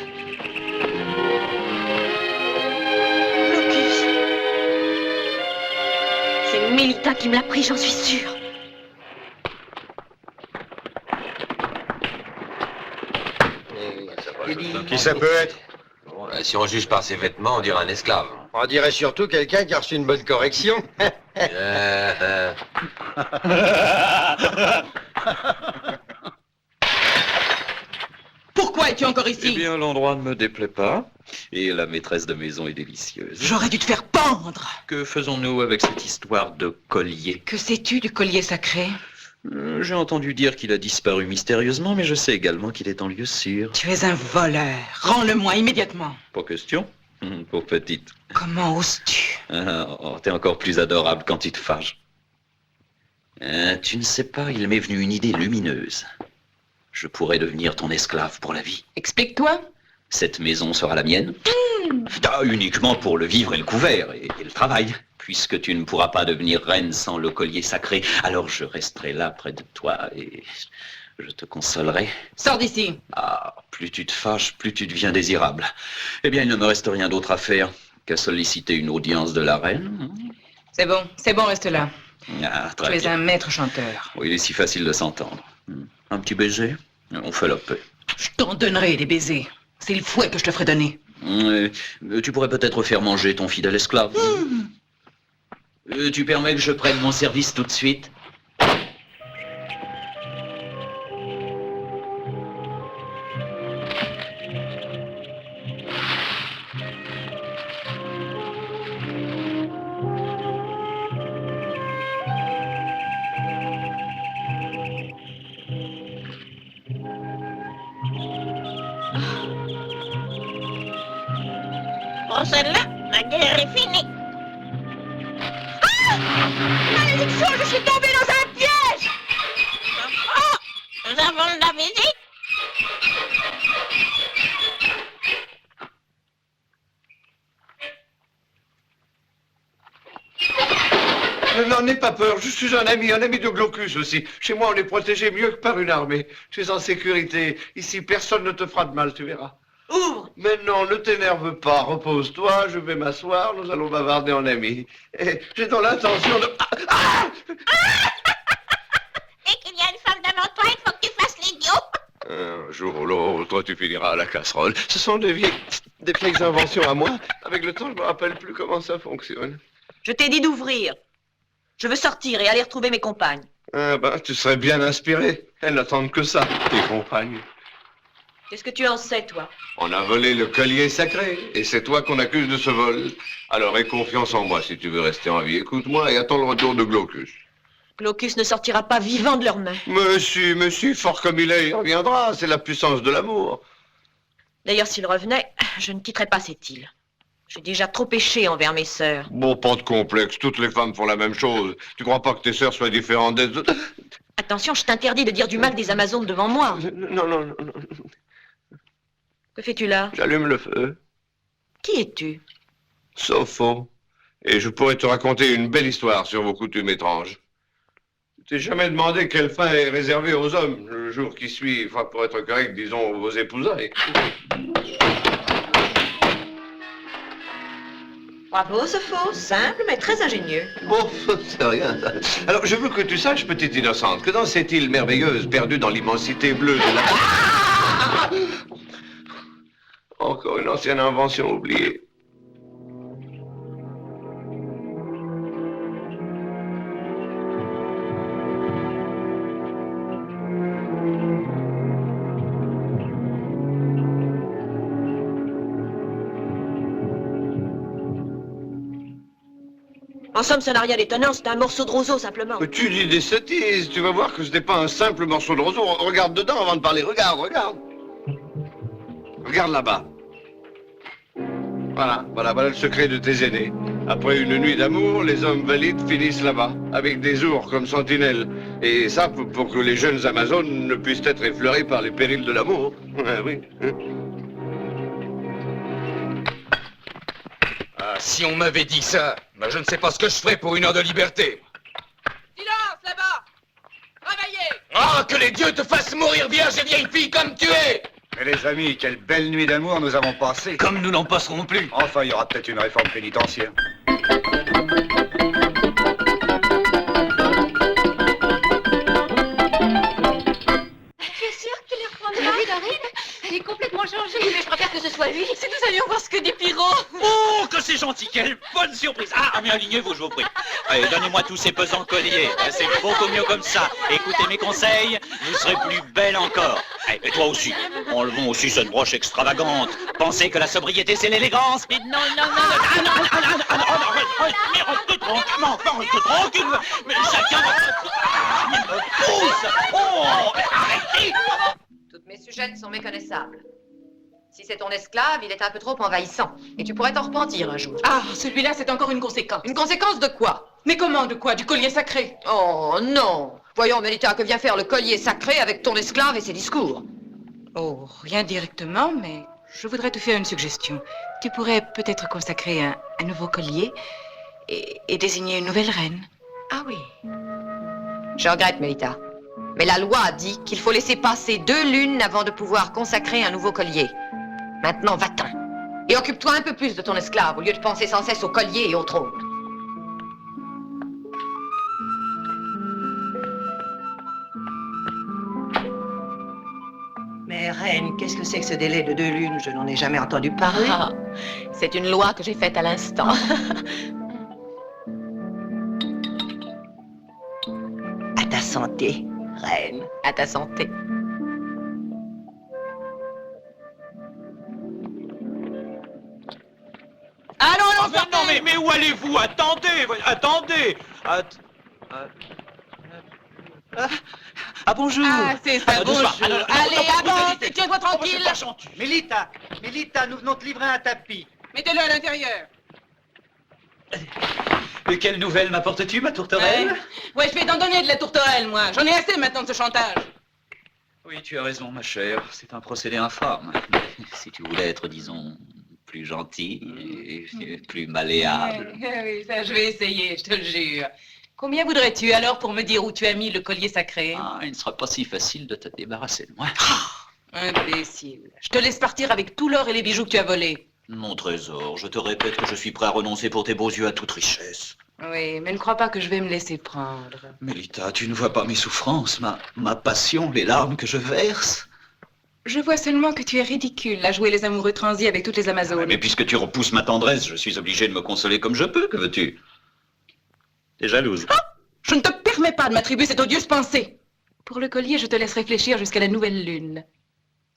Blocus. C'est Mélita qui me l'a pris, j'en suis sûre. Qui ça peut être? Bon, là, si on juge par ses vêtements, on dirait un esclave. On dirait surtout quelqu'un qui a reçu une bonne correction. Pourquoi es-tu encore ici? Eh bien, l'endroit ne me déplaît pas. Et la maîtresse de maison est délicieuse. J'aurais dû te faire pendre. Que faisons-nous avec cette histoire de collier? Que sais-tu du collier sacré? J'ai entendu dire qu'il a disparu mystérieusement, mais je sais également qu'il est en lieu sûr. Tu es un voleur. Rends-le-moi immédiatement. Pas question. Pauvre petite. Comment oses-tu? T'es encore plus adorable quand tu te fâches. Tu ne sais pas, il m'est venu une idée lumineuse. Je pourrais devenir ton esclave pour la vie. Explique-toi. Cette maison sera la mienne. Uniquement pour le vivre et le couvert, et le travail. Puisque tu ne pourras pas devenir reine sans le collier sacré, alors je resterai là près de toi et je te consolerai. Sors d'ici. Ah, plus tu te fâches, plus tu deviens désirable. Eh bien, il ne me reste rien d'autre à faire qu'à solliciter une audience de la reine. C'est bon, reste là. Ah, Tu es un maître chanteur. Oui, il est si facile de s'entendre. Un petit baiser, on fait la paix. Je t'en donnerai des baisers. C'est le fouet que je te ferai donner. Tu pourrais peut-être faire manger ton fidèle esclave. Tu permets que je prenne mon service tout de suite? Pour celle-là, ma guerre est finie. Malédiction, je suis tombée dans un piège! Oh, nous avons de la visite. N'en aie pas peur, je suis un ami de Glaucus aussi. Chez moi, on est protégé mieux que par une armée. Tu es en sécurité. Ici, personne ne te fera de mal, tu verras. Ouvre! Mais non, ne t'énerve pas, repose-toi, je vais m'asseoir, nous allons bavarder en amis. Et j'ai dans l'intention de... Dès qu'il y a une femme devant toi, il faut que tu fasses l'idiot. Un jour ou l'autre, tu finiras à la casserole. Ce sont des vieilles inventions à moi. Avec le temps, je me rappelle plus comment ça fonctionne. Je t'ai dit d'ouvrir. Je veux sortir et aller retrouver mes compagnes. Ah ben, tu serais bien inspiré. Elles n'attendent que ça, tes compagnes. Qu'est-ce que tu en sais, toi? On a volé le collier sacré, et c'est toi qu'on accuse de ce vol. Alors aie confiance en moi si tu veux rester en vie. Écoute-moi et attends le retour de Glaucus. Glaucus ne sortira pas vivant de leurs mains. Monsieur, fort comme il est, il reviendra. C'est la puissance de l'amour. D'ailleurs, s'il revenait, je ne quitterais pas cette île. J'ai déjà trop péché envers mes sœurs. Bon, pas de complexe. Toutes les femmes font la même chose. Tu crois pas que tes sœurs soient différentes des autres? Attention, je t'interdis de dire du mal des Amazones devant moi. Non. Que fais-tu là? J'allume le feu. Qui es-tu? Sopho. Et je pourrais te raconter une belle histoire sur vos coutumes étranges. Tu t'es jamais demandé quelle fin est réservée aux hommes le jour qui suit, enfin pour être correct, disons, vos épousailles. Bravo, Sopho. Simple, mais très ingénieux. Bon, c'est rien. Alors, je veux que tu saches, petite innocente, que dans cette île merveilleuse, perdue dans l'immensité bleue de la... Encore une ancienne invention oubliée. En somme, ça n'a rien d'étonnant, c'est un morceau de roseau, simplement. Mais tu dis des sottises, tu vas voir que ce n'est pas un simple morceau de roseau. Regarde dedans avant de parler, regarde, regarde. Regarde là-bas. Voilà le secret de tes aînés. Après une nuit d'amour, les hommes valides finissent là-bas, avec des ours comme sentinelles. Et ça, pour que les jeunes Amazones ne puissent être effleurés par les périls de l'amour. Oui. Ah, si on m'avait dit ça, ben je ne sais pas ce que je ferais pour une heure de liberté. Silence, là-bas! Travaillez! Ah, que les dieux te fassent mourir, vierge et vieille fille comme tu es! Mais les amis, quelle belle nuit d'amour nous avons passée. Comme nous n'en passerons plus. Enfin, il y aura peut-être une réforme pénitentiaire. Tu es sûre que tu les reprendras? Oui, Dorine, elle est complètement changée, mais je préfère que ce soit lui. Si nous allions voir ce que dit Pirot. Oh, que c'est gentil, quelle bonne surprise. Ah, mais alignez-vous, je vous prie. Allez, donnez-moi tous ces pesants colliers. C'est beaucoup mieux comme ça. Écoutez mes conseils, vous serez plus belle encore. Allez, et toi aussi. Enlevons aussi cette broche extravagante. Pensez que la sobriété, c'est l'élégance. Mais non, mais restez tranquillement, enfin, restez tranquille. Mais chacun va... il me pousse. Oh, mais arrêtez. Toutes mes sujettes sont méconnaissables. Si c'est ton esclave, il est un peu trop envahissant. Et tu pourrais t'en repentir un jour. Ah, celui-là, c'est encore une conséquence. Une conséquence de quoi? Mais comment, de quoi? Du collier sacré? Oh, non. Voyons, Mélita, que vient faire le collier sacré avec ton esclave et ses discours? Oh, rien directement, mais je voudrais te faire une suggestion. Tu pourrais peut-être consacrer un nouveau collier et désigner une nouvelle reine. Ah oui. Je regrette, Mélita. Mais la loi dit qu'il faut laisser passer 2 lunes avant de pouvoir consacrer un nouveau collier. Maintenant, va-t'en. Et occupe-toi un peu plus de ton esclave au lieu de penser sans cesse au collier et au trône. Mais reine, qu'est-ce que c'est que ce délai de 2 lunes? Je n'en ai jamais entendu parler. Ah, c'est une loi que j'ai faite à l'instant. À ta santé, reine. À ta santé. Allons, non, mais où allez-vous? Attendez. Ah, bonjour. Ah, c'est ça, bonjour. Allez, avance, et tiens-toi tranquille. Mélita, nous venons te livrer un tapis. Mettez-le à l'intérieur. Et quelle nouvelle m'apportes-tu, ma tourterelle? Ouais, je vais t'en donner de la tourterelle, moi. J'en ai assez maintenant de ce chantage. Oui, tu as raison, ma chère. C'est un procédé infâme. Si tu voulais être, disons, plus gentil et plus malléable. Oui, ça, je vais essayer, je te le jure. Combien voudrais-tu alors pour me dire où tu as mis le collier sacré? Ah, il ne sera pas si facile de te débarrasser de moi. Imbécile. Je te laisse partir avec tout l'or et les bijoux que tu as volés. Mon trésor, je te répète que je suis prêt à renoncer pour tes beaux yeux à toute richesse. Oui, mais ne crois pas que je vais me laisser prendre. Mélita, tu ne vois pas mes souffrances, ma passion, les larmes que je verse. Je vois seulement que tu es ridicule à jouer les amoureux transis avec toutes les Amazones. Mais puisque tu repousses ma tendresse, je suis obligé de me consoler comme je peux, que veux-tu? T'es jalouse. Ah, je ne te permets pas de m'attribuer cette odieuse pensée. Pour le collier, je te laisse réfléchir jusqu'à la nouvelle lune.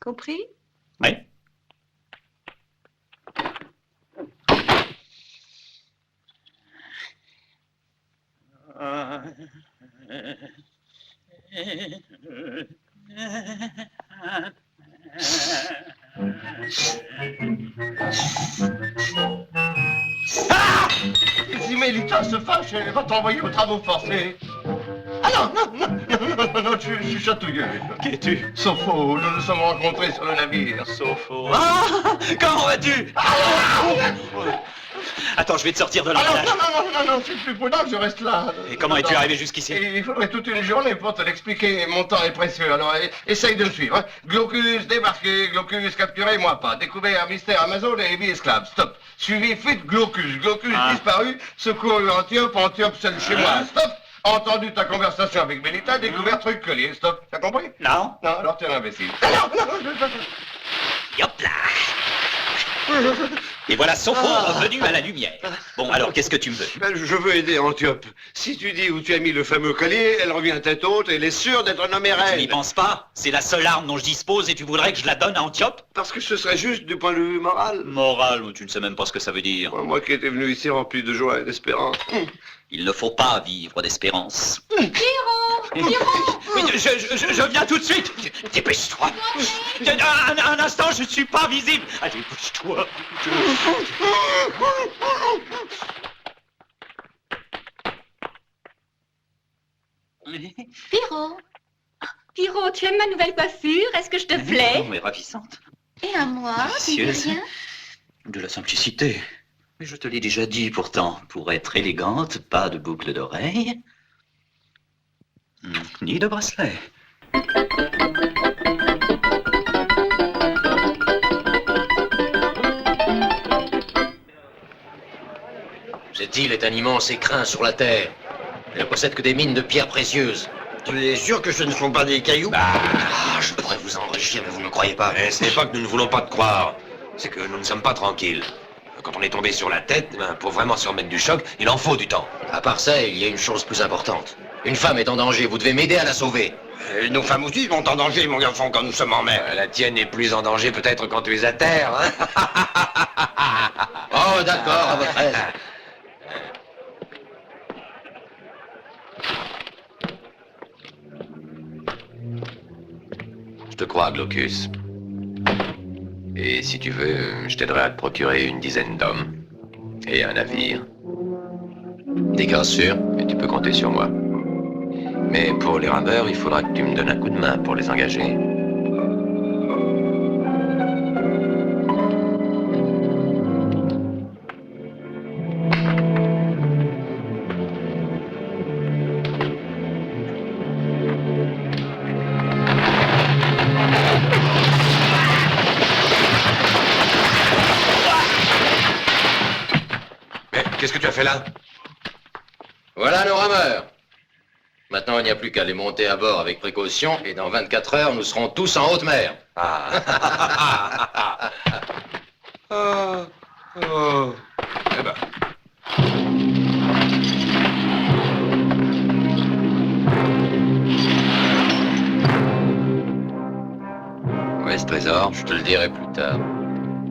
Compris? Oui. Ah! Si Mélita se fâche, elle va t'envoyer aux travaux forcés. Ah non, je suis chatouilleux. Qui es-tu? Sopho, nous nous sommes rencontrés sur le navire. Sopho. Ah! Comment vas-tu? Attends, je vais te sortir de là. Non, c'est plus prudent que je reste là. Et comment es-tu arrivé jusqu'ici? Il faudrait toute une journée pour te l'expliquer. Mon temps est précieux, alors essaye de me suivre. Hein. Glaucus débarqué, Glaucus capturé, moi pas. Découvert mystère Amazon et vie esclave. Stop. Suivi fuite Glaucus. Glaucus disparu, secouru Antiope, Antiope seul chez moi. Stop. Entendu ta conversation avec Benita, découvert truc collier. Stop. T'as compris? Non. Non, alors t'es un imbécile. Hop là. Et voilà Sopho revenu à la lumière. Bon, alors, qu'est-ce que tu me veux? Je veux aider Antiope. Si tu dis où tu as mis le fameux collier, elle revient tête haute et elle est sûre d'être nommée reine. Tu n'y penses pas? C'est la seule arme dont je dispose et tu voudrais que je la donne à Antiope? Parce que ce serait juste du point de vue moral. Moral? Tu ne sais même pas ce que ça veut dire. Moi qui étais venu ici rempli de joie et d'espérance. Il ne faut pas vivre d'espérance. Pierrot! Oui, je viens tout de suite. Dépêche-toi. Un instant, je ne suis pas visible. Allez, bouge-toi. Pierrot! Pierrot, tu aimes ma nouvelle coiffure? Est-ce que je te plais? Non, mais ravissante. Et à moi, tu dis Gracieuse. rien? De la simplicité. Mais je te l'ai déjà dit pourtant. Pour être élégante, pas de boucle d'oreille. Ni de bracelet. Cette île est un immense écrin sur la terre. Elle ne possède que des mines de pierres précieuses. Tu es sûr que ce ne sont pas des cailloux? Je pourrais vous enrichir, mais vous ne me croyez pas. Ce n'est pas que nous ne voulons pas te croire. C'est que nous ne sommes pas tranquilles. Quand on est tombé sur la tête, pour vraiment se remettre du choc, il en faut du temps. À part ça, il y a une chose plus importante. Une femme est en danger, vous devez m'aider à la sauver. Nos femmes aussi sont en danger, mon garçon, quand nous sommes en mer. La tienne est plus en danger peut-être quand tu es à terre, hein? Oh, d'accord, à votre aise. Je te crois, Glaucus. Et si tu veux, je t'aiderai à te procurer une dizaine d'hommes. Et un navire. Des gars sûrs. Et tu peux compter sur moi. Mais pour les rameurs, il faudra que tu me donnes un coup de main pour les engager. Qu'est-ce que tu as fait là? Voilà nos rameurs. Maintenant, il n'y a plus qu'à les monter à bord avec précaution et dans 24 heures, nous serons tous en haute mer. Eh ben. Où est ce trésor? Je te le dirai plus tard.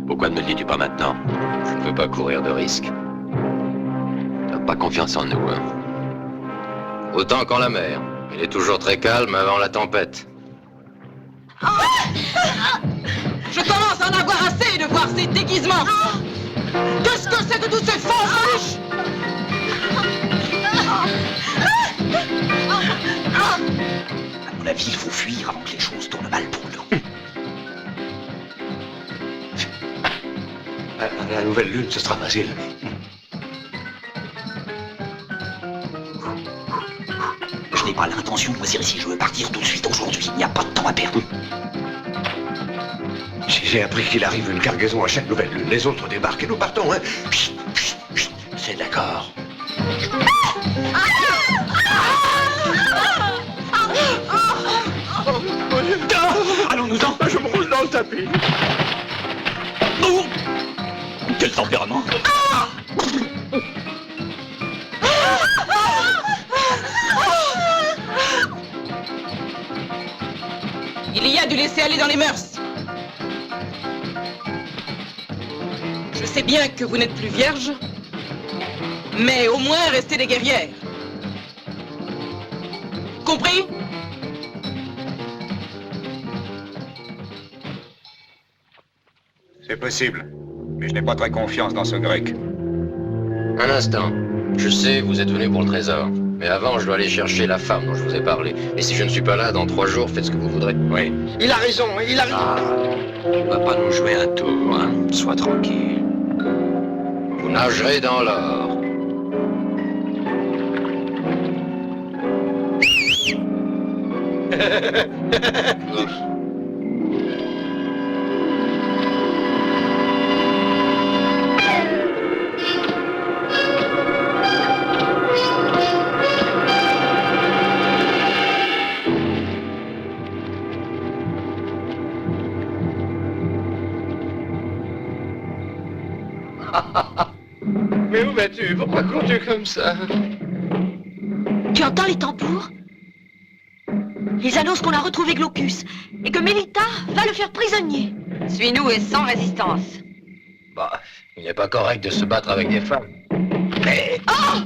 Pourquoi ne me le dis-tu pas maintenant? Je ne veux pas courir de risques. T'as pas confiance en nous, hein? Autant qu'en la mer. Il est toujours très calme avant la tempête. Je commence à en avoir assez de voir ces déguisements. Qu'est-ce que c'est que toutes ces fausses louches? À mon avis, il faut fuir avant que les choses tournent mal pour nous. La nouvelle lune, ce sera facile. Je n'ai pas l'intention de moisir ici. Je veux partir tout de suite aujourd'hui. Il n'y a pas de temps à perdre. J'ai appris qu'il arrive une cargaison à chaque nouvelle lune. Les autres débarquent et nous partons, hein? Chut, chut, chut. C'est d'accord. Allons-nous-en. Je me roule dans le tapis. Oh, quel tempérament! Il y a du laisser-aller dans les mœurs. Je sais bien que vous n'êtes plus vierge, mais au moins restez des guerrières. Compris? C'est possible, mais je n'ai pas très confiance dans ce grec. Un instant. Je sais, vous êtes venu pour le trésor. Mais avant, je dois aller chercher la femme dont je vous ai parlé. Et si je ne suis pas là, dans 3 jours, faites ce que vous voudrez. Oui. Il a raison, il a raison. Tu vas pas nous jouer un tour, hein? Sois tranquille. Vous nagerai dans l'or. Mais où vas-tu? Pourquoi cours-tu comme ça? Tu entends les tambours? Ils annoncent qu'on a retrouvé Glaucus et que Mélita va le faire prisonnier. Suis-nous et sans résistance. Bah, il n'est pas correct de se battre avec des femmes. Mais... Oh!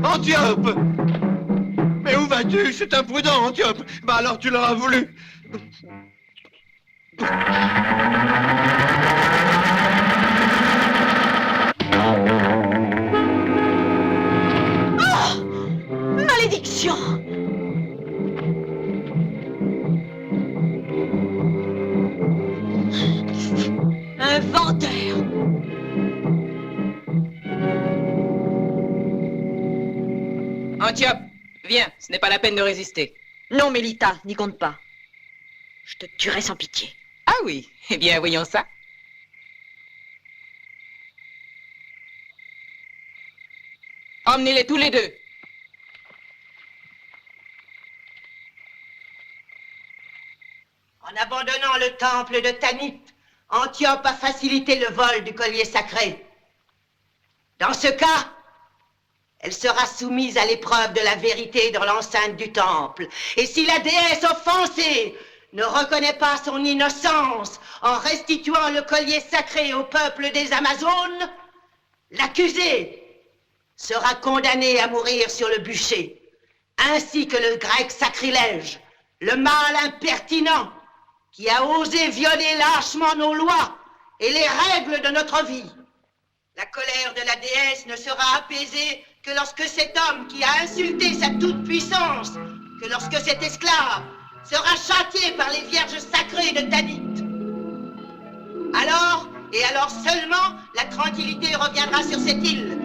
Antiope! Mais où vas-tu? C'est imprudent, Antiope! Bah alors tu l'auras voulu! Oh! Malédiction! Un vendeur! Antiope, viens, ce n'est pas la peine de résister. Non, Mélita, n'y compte pas. Je te tuerai sans pitié. Ah oui, eh bien, voyons ça. Emmenez-les tous les deux. En abandonnant le temple de Tanit, Antiope a facilité le vol du collier sacré. Dans ce cas, elle sera soumise à l'épreuve de la vérité dans l'enceinte du temple. Et si la déesse offensée ne reconnaît pas son innocence en restituant le collier sacré au peuple des Amazones, l'accusé sera condamné à mourir sur le bûcher, ainsi que le grec sacrilège, le mâle impertinent qui a osé violer lâchement nos lois et les règles de notre vie. La colère de la déesse ne sera apaisée que lorsque cet homme qui a insulté sa toute-puissance, que lorsque cet esclave sera châtié par les vierges sacrées de Tanit. Alors, et alors seulement, la tranquillité reviendra sur cette île,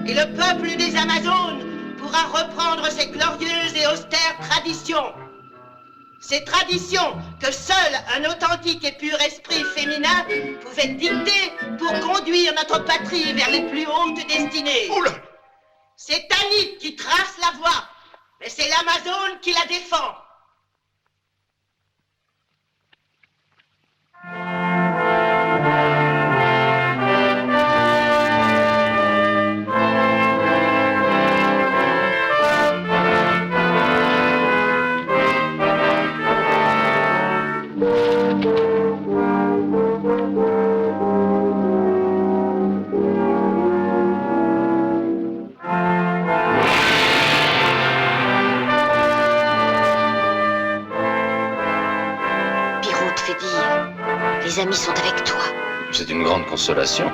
et le peuple des Amazones pourra reprendre ses glorieuses et austères traditions. Ces traditions que seul un authentique et pur esprit féminin pouvait dicter pour conduire notre patrie vers les plus hautes destinées. C'est Tanit qui trace la voie, mais c'est l'Amazone qui la défend. Les amis sont avec toi. C'est une grande consolation.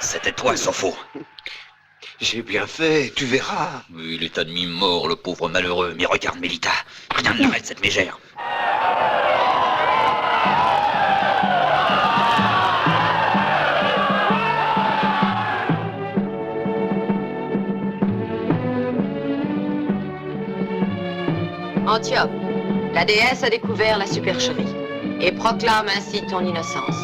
C'était toi, Sopho. J'ai bien fait, tu verras. Il est à demi mort, le pauvre malheureux. Mais regarde, Mélita, rien ne l'arrête, cette mégère. Antiope, la déesse a découvert la supercherie et proclame ainsi ton innocence.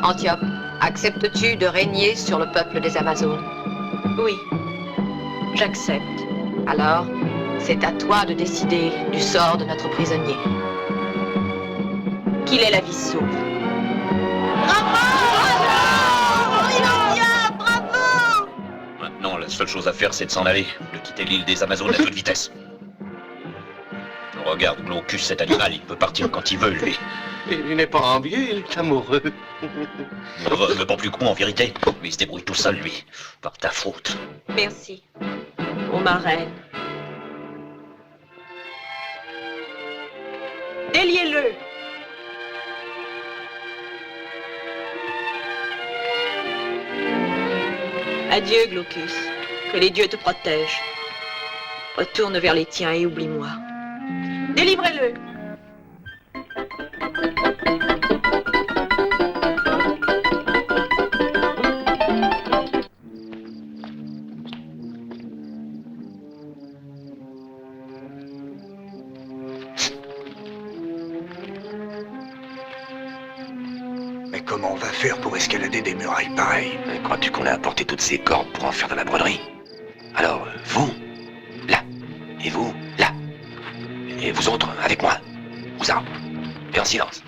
Antiope, acceptes-tu de régner sur le peuple des Amazones? Oui, j'accepte. Alors, c'est à toi de décider du sort de notre prisonnier. Qu'il ait la vie sauve. Bravo! seule chose à faire, c'est de s'en aller, de quitter l'île des Amazones à toute vitesse. Regarde, Glaucus, cet animal, il peut partir quand il veut, lui. Il n'est pas envieux, il est amoureux. Mais pas plus que moi, en vérité. Mais il se débrouille tout seul, lui. Par ta faute. Merci. Ô ma reine. Déliez-le. Adieu, Glaucus. Que les dieux te protègent. Retourne vers les tiens et oublie-moi. Délivrez-le. Mais comment on va faire pour escalader des murailles pareilles? Crois-tu qu'on a apporté toutes ces cordes pour en faire de la broderie? Alors, vous, là. Et vous, là. Et vous autres, avec moi. Aux arbres. Et en silence.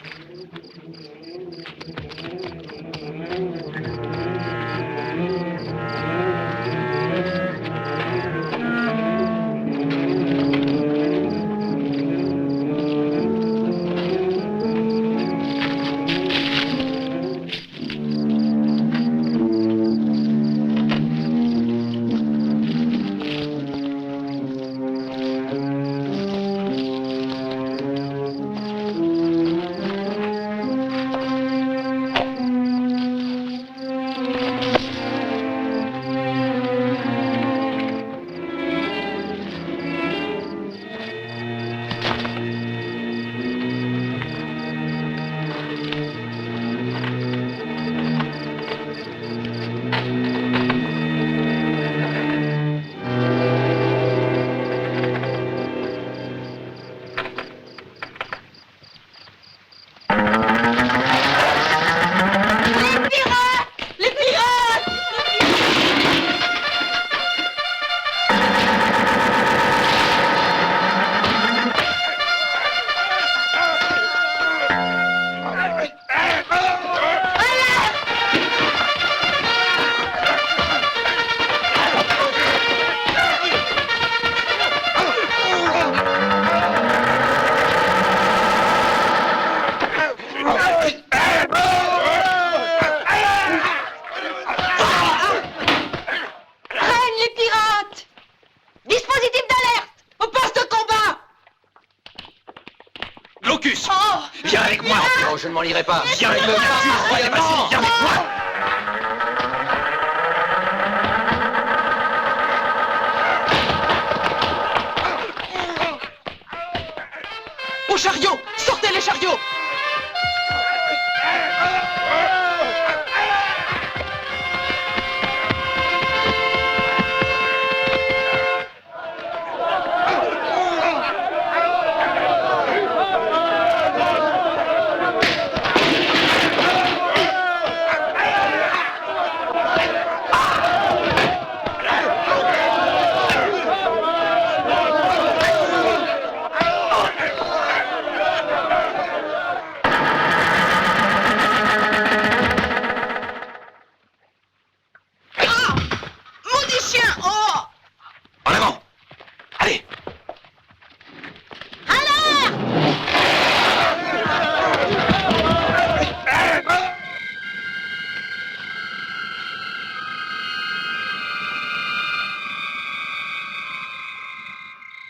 Viens avec moi. Non, je ne m'en lirai pas. Viens avec moi. Viens avec moi. Au chariot! Sortez les chariots!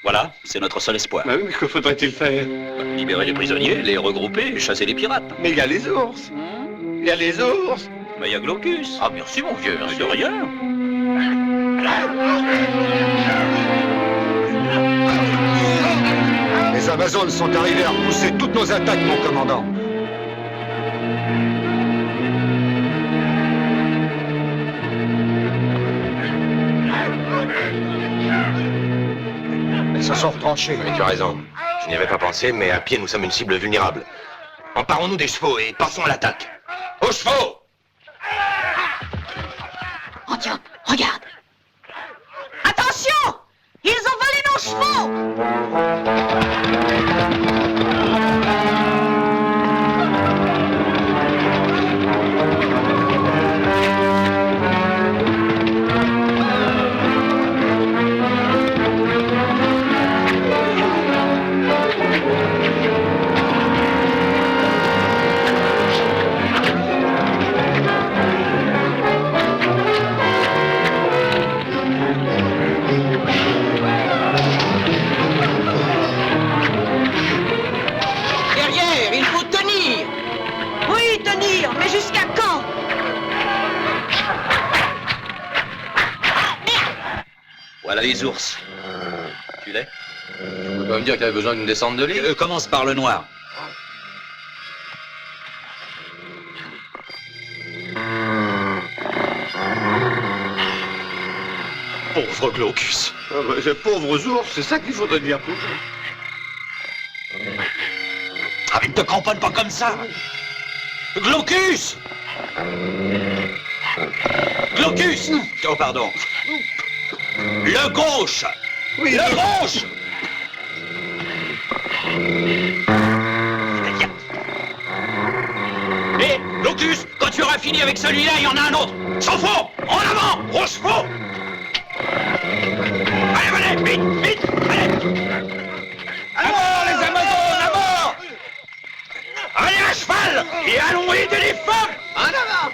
Voilà, c'est notre seul espoir. Mais que faudrait-il faire? Libérer les prisonniers, les regrouper et chasser les pirates. Mais il y a les ours. Il y a les ours. Mais il y a Glaucus. Ah, merci, mon vieux. De rien. Les Amazones sont arrivés à repousser toutes nos attaques, mon commandant. Elles se sont retranchées. Mais tu as raison. Je n'y avais pas pensé, mais à pied, nous sommes une cible vulnérable. Emparons-nous des chevaux et passons à l'attaque. Aux chevaux! Antiope, regarde. Attention! Ils ont volé nos chevaux! les ours. Tu l'es? Tu peux pas me dire qu'il y avait besoin d'une descente de lit? Commence par le noir. Pauvre Glaucus. Ah bah, ces pauvres ours, c'est ça qu'il faudrait dire plutôt. Ah, mais ne te cramponne pas comme ça. Glaucus! Glaucus! Oh, pardon. Le gauche! Oui, le gauche! Hé, Glaucus, quand tu auras fini avec celui-là, il y en a un autre. S'en fout! En avant! Aux chevaux! Allez, allez, vite, vite, allez! À mort, les Amazones, à mort! Allez, à cheval! Et allons aider les femmes! En avant!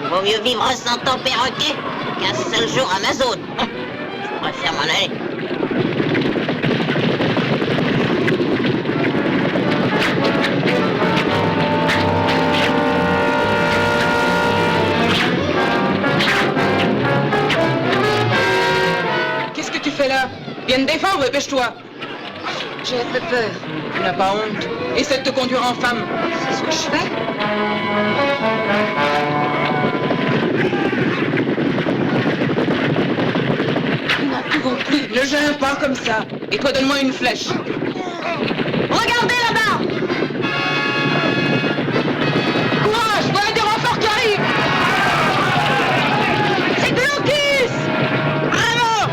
Vaut mieux vivre sans ton perroquet qu'un seul jour Amazon. Je préfère m'en aller. Qu'est-ce que tu fais là? Viens me défendre, dépêche-toi. J'ai fait peur. Tu n'as pas honte? Essaie de te conduire en femme. C'est ce que je fais. Nous n'en pouvons plus. Ne gêne pas comme ça. Et toi, donne-moi une flèche. Regardez là-bas! Courage, voilà des renforts qui arrivent. C'est Glaucus! Bravo!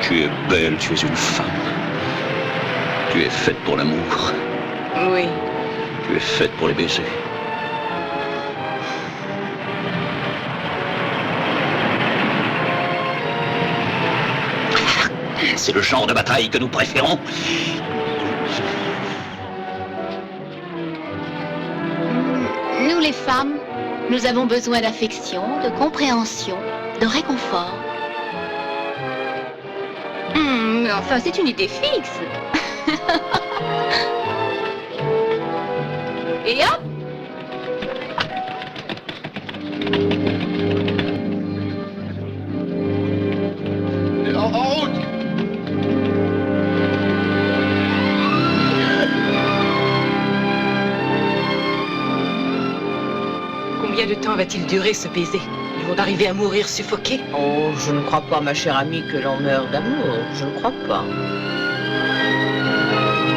Tu es belle, tu es une femme. Tu es faite pour l'amour. Oui. Tu es faite pour les baisers. C'est le genre de bataille que nous préférons. Nous, les femmes, nous avons besoin d'affection, de compréhension, de réconfort. Mais enfin, c'est une idée fixe. Et hop! En route! Combien de temps va-t-il durer ce baiser? Ils vont arriver à mourir suffoqués? Oh, je ne crois pas, ma chère amie, que l'on meurt d'amour. Je ne crois pas.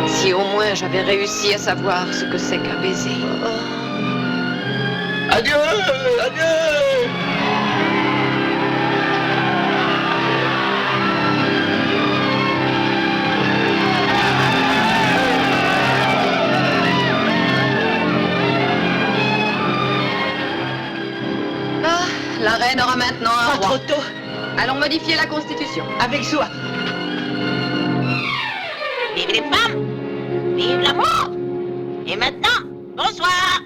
Si au moins j'avais réussi à savoir ce que c'est qu'un baiser. Adieu! Adieu! La reine aura maintenant un Pas roi. trop tôt. Allons modifier la Constitution. Avec soin. Vive les femmes! Vive l'amour! Et maintenant, bonsoir!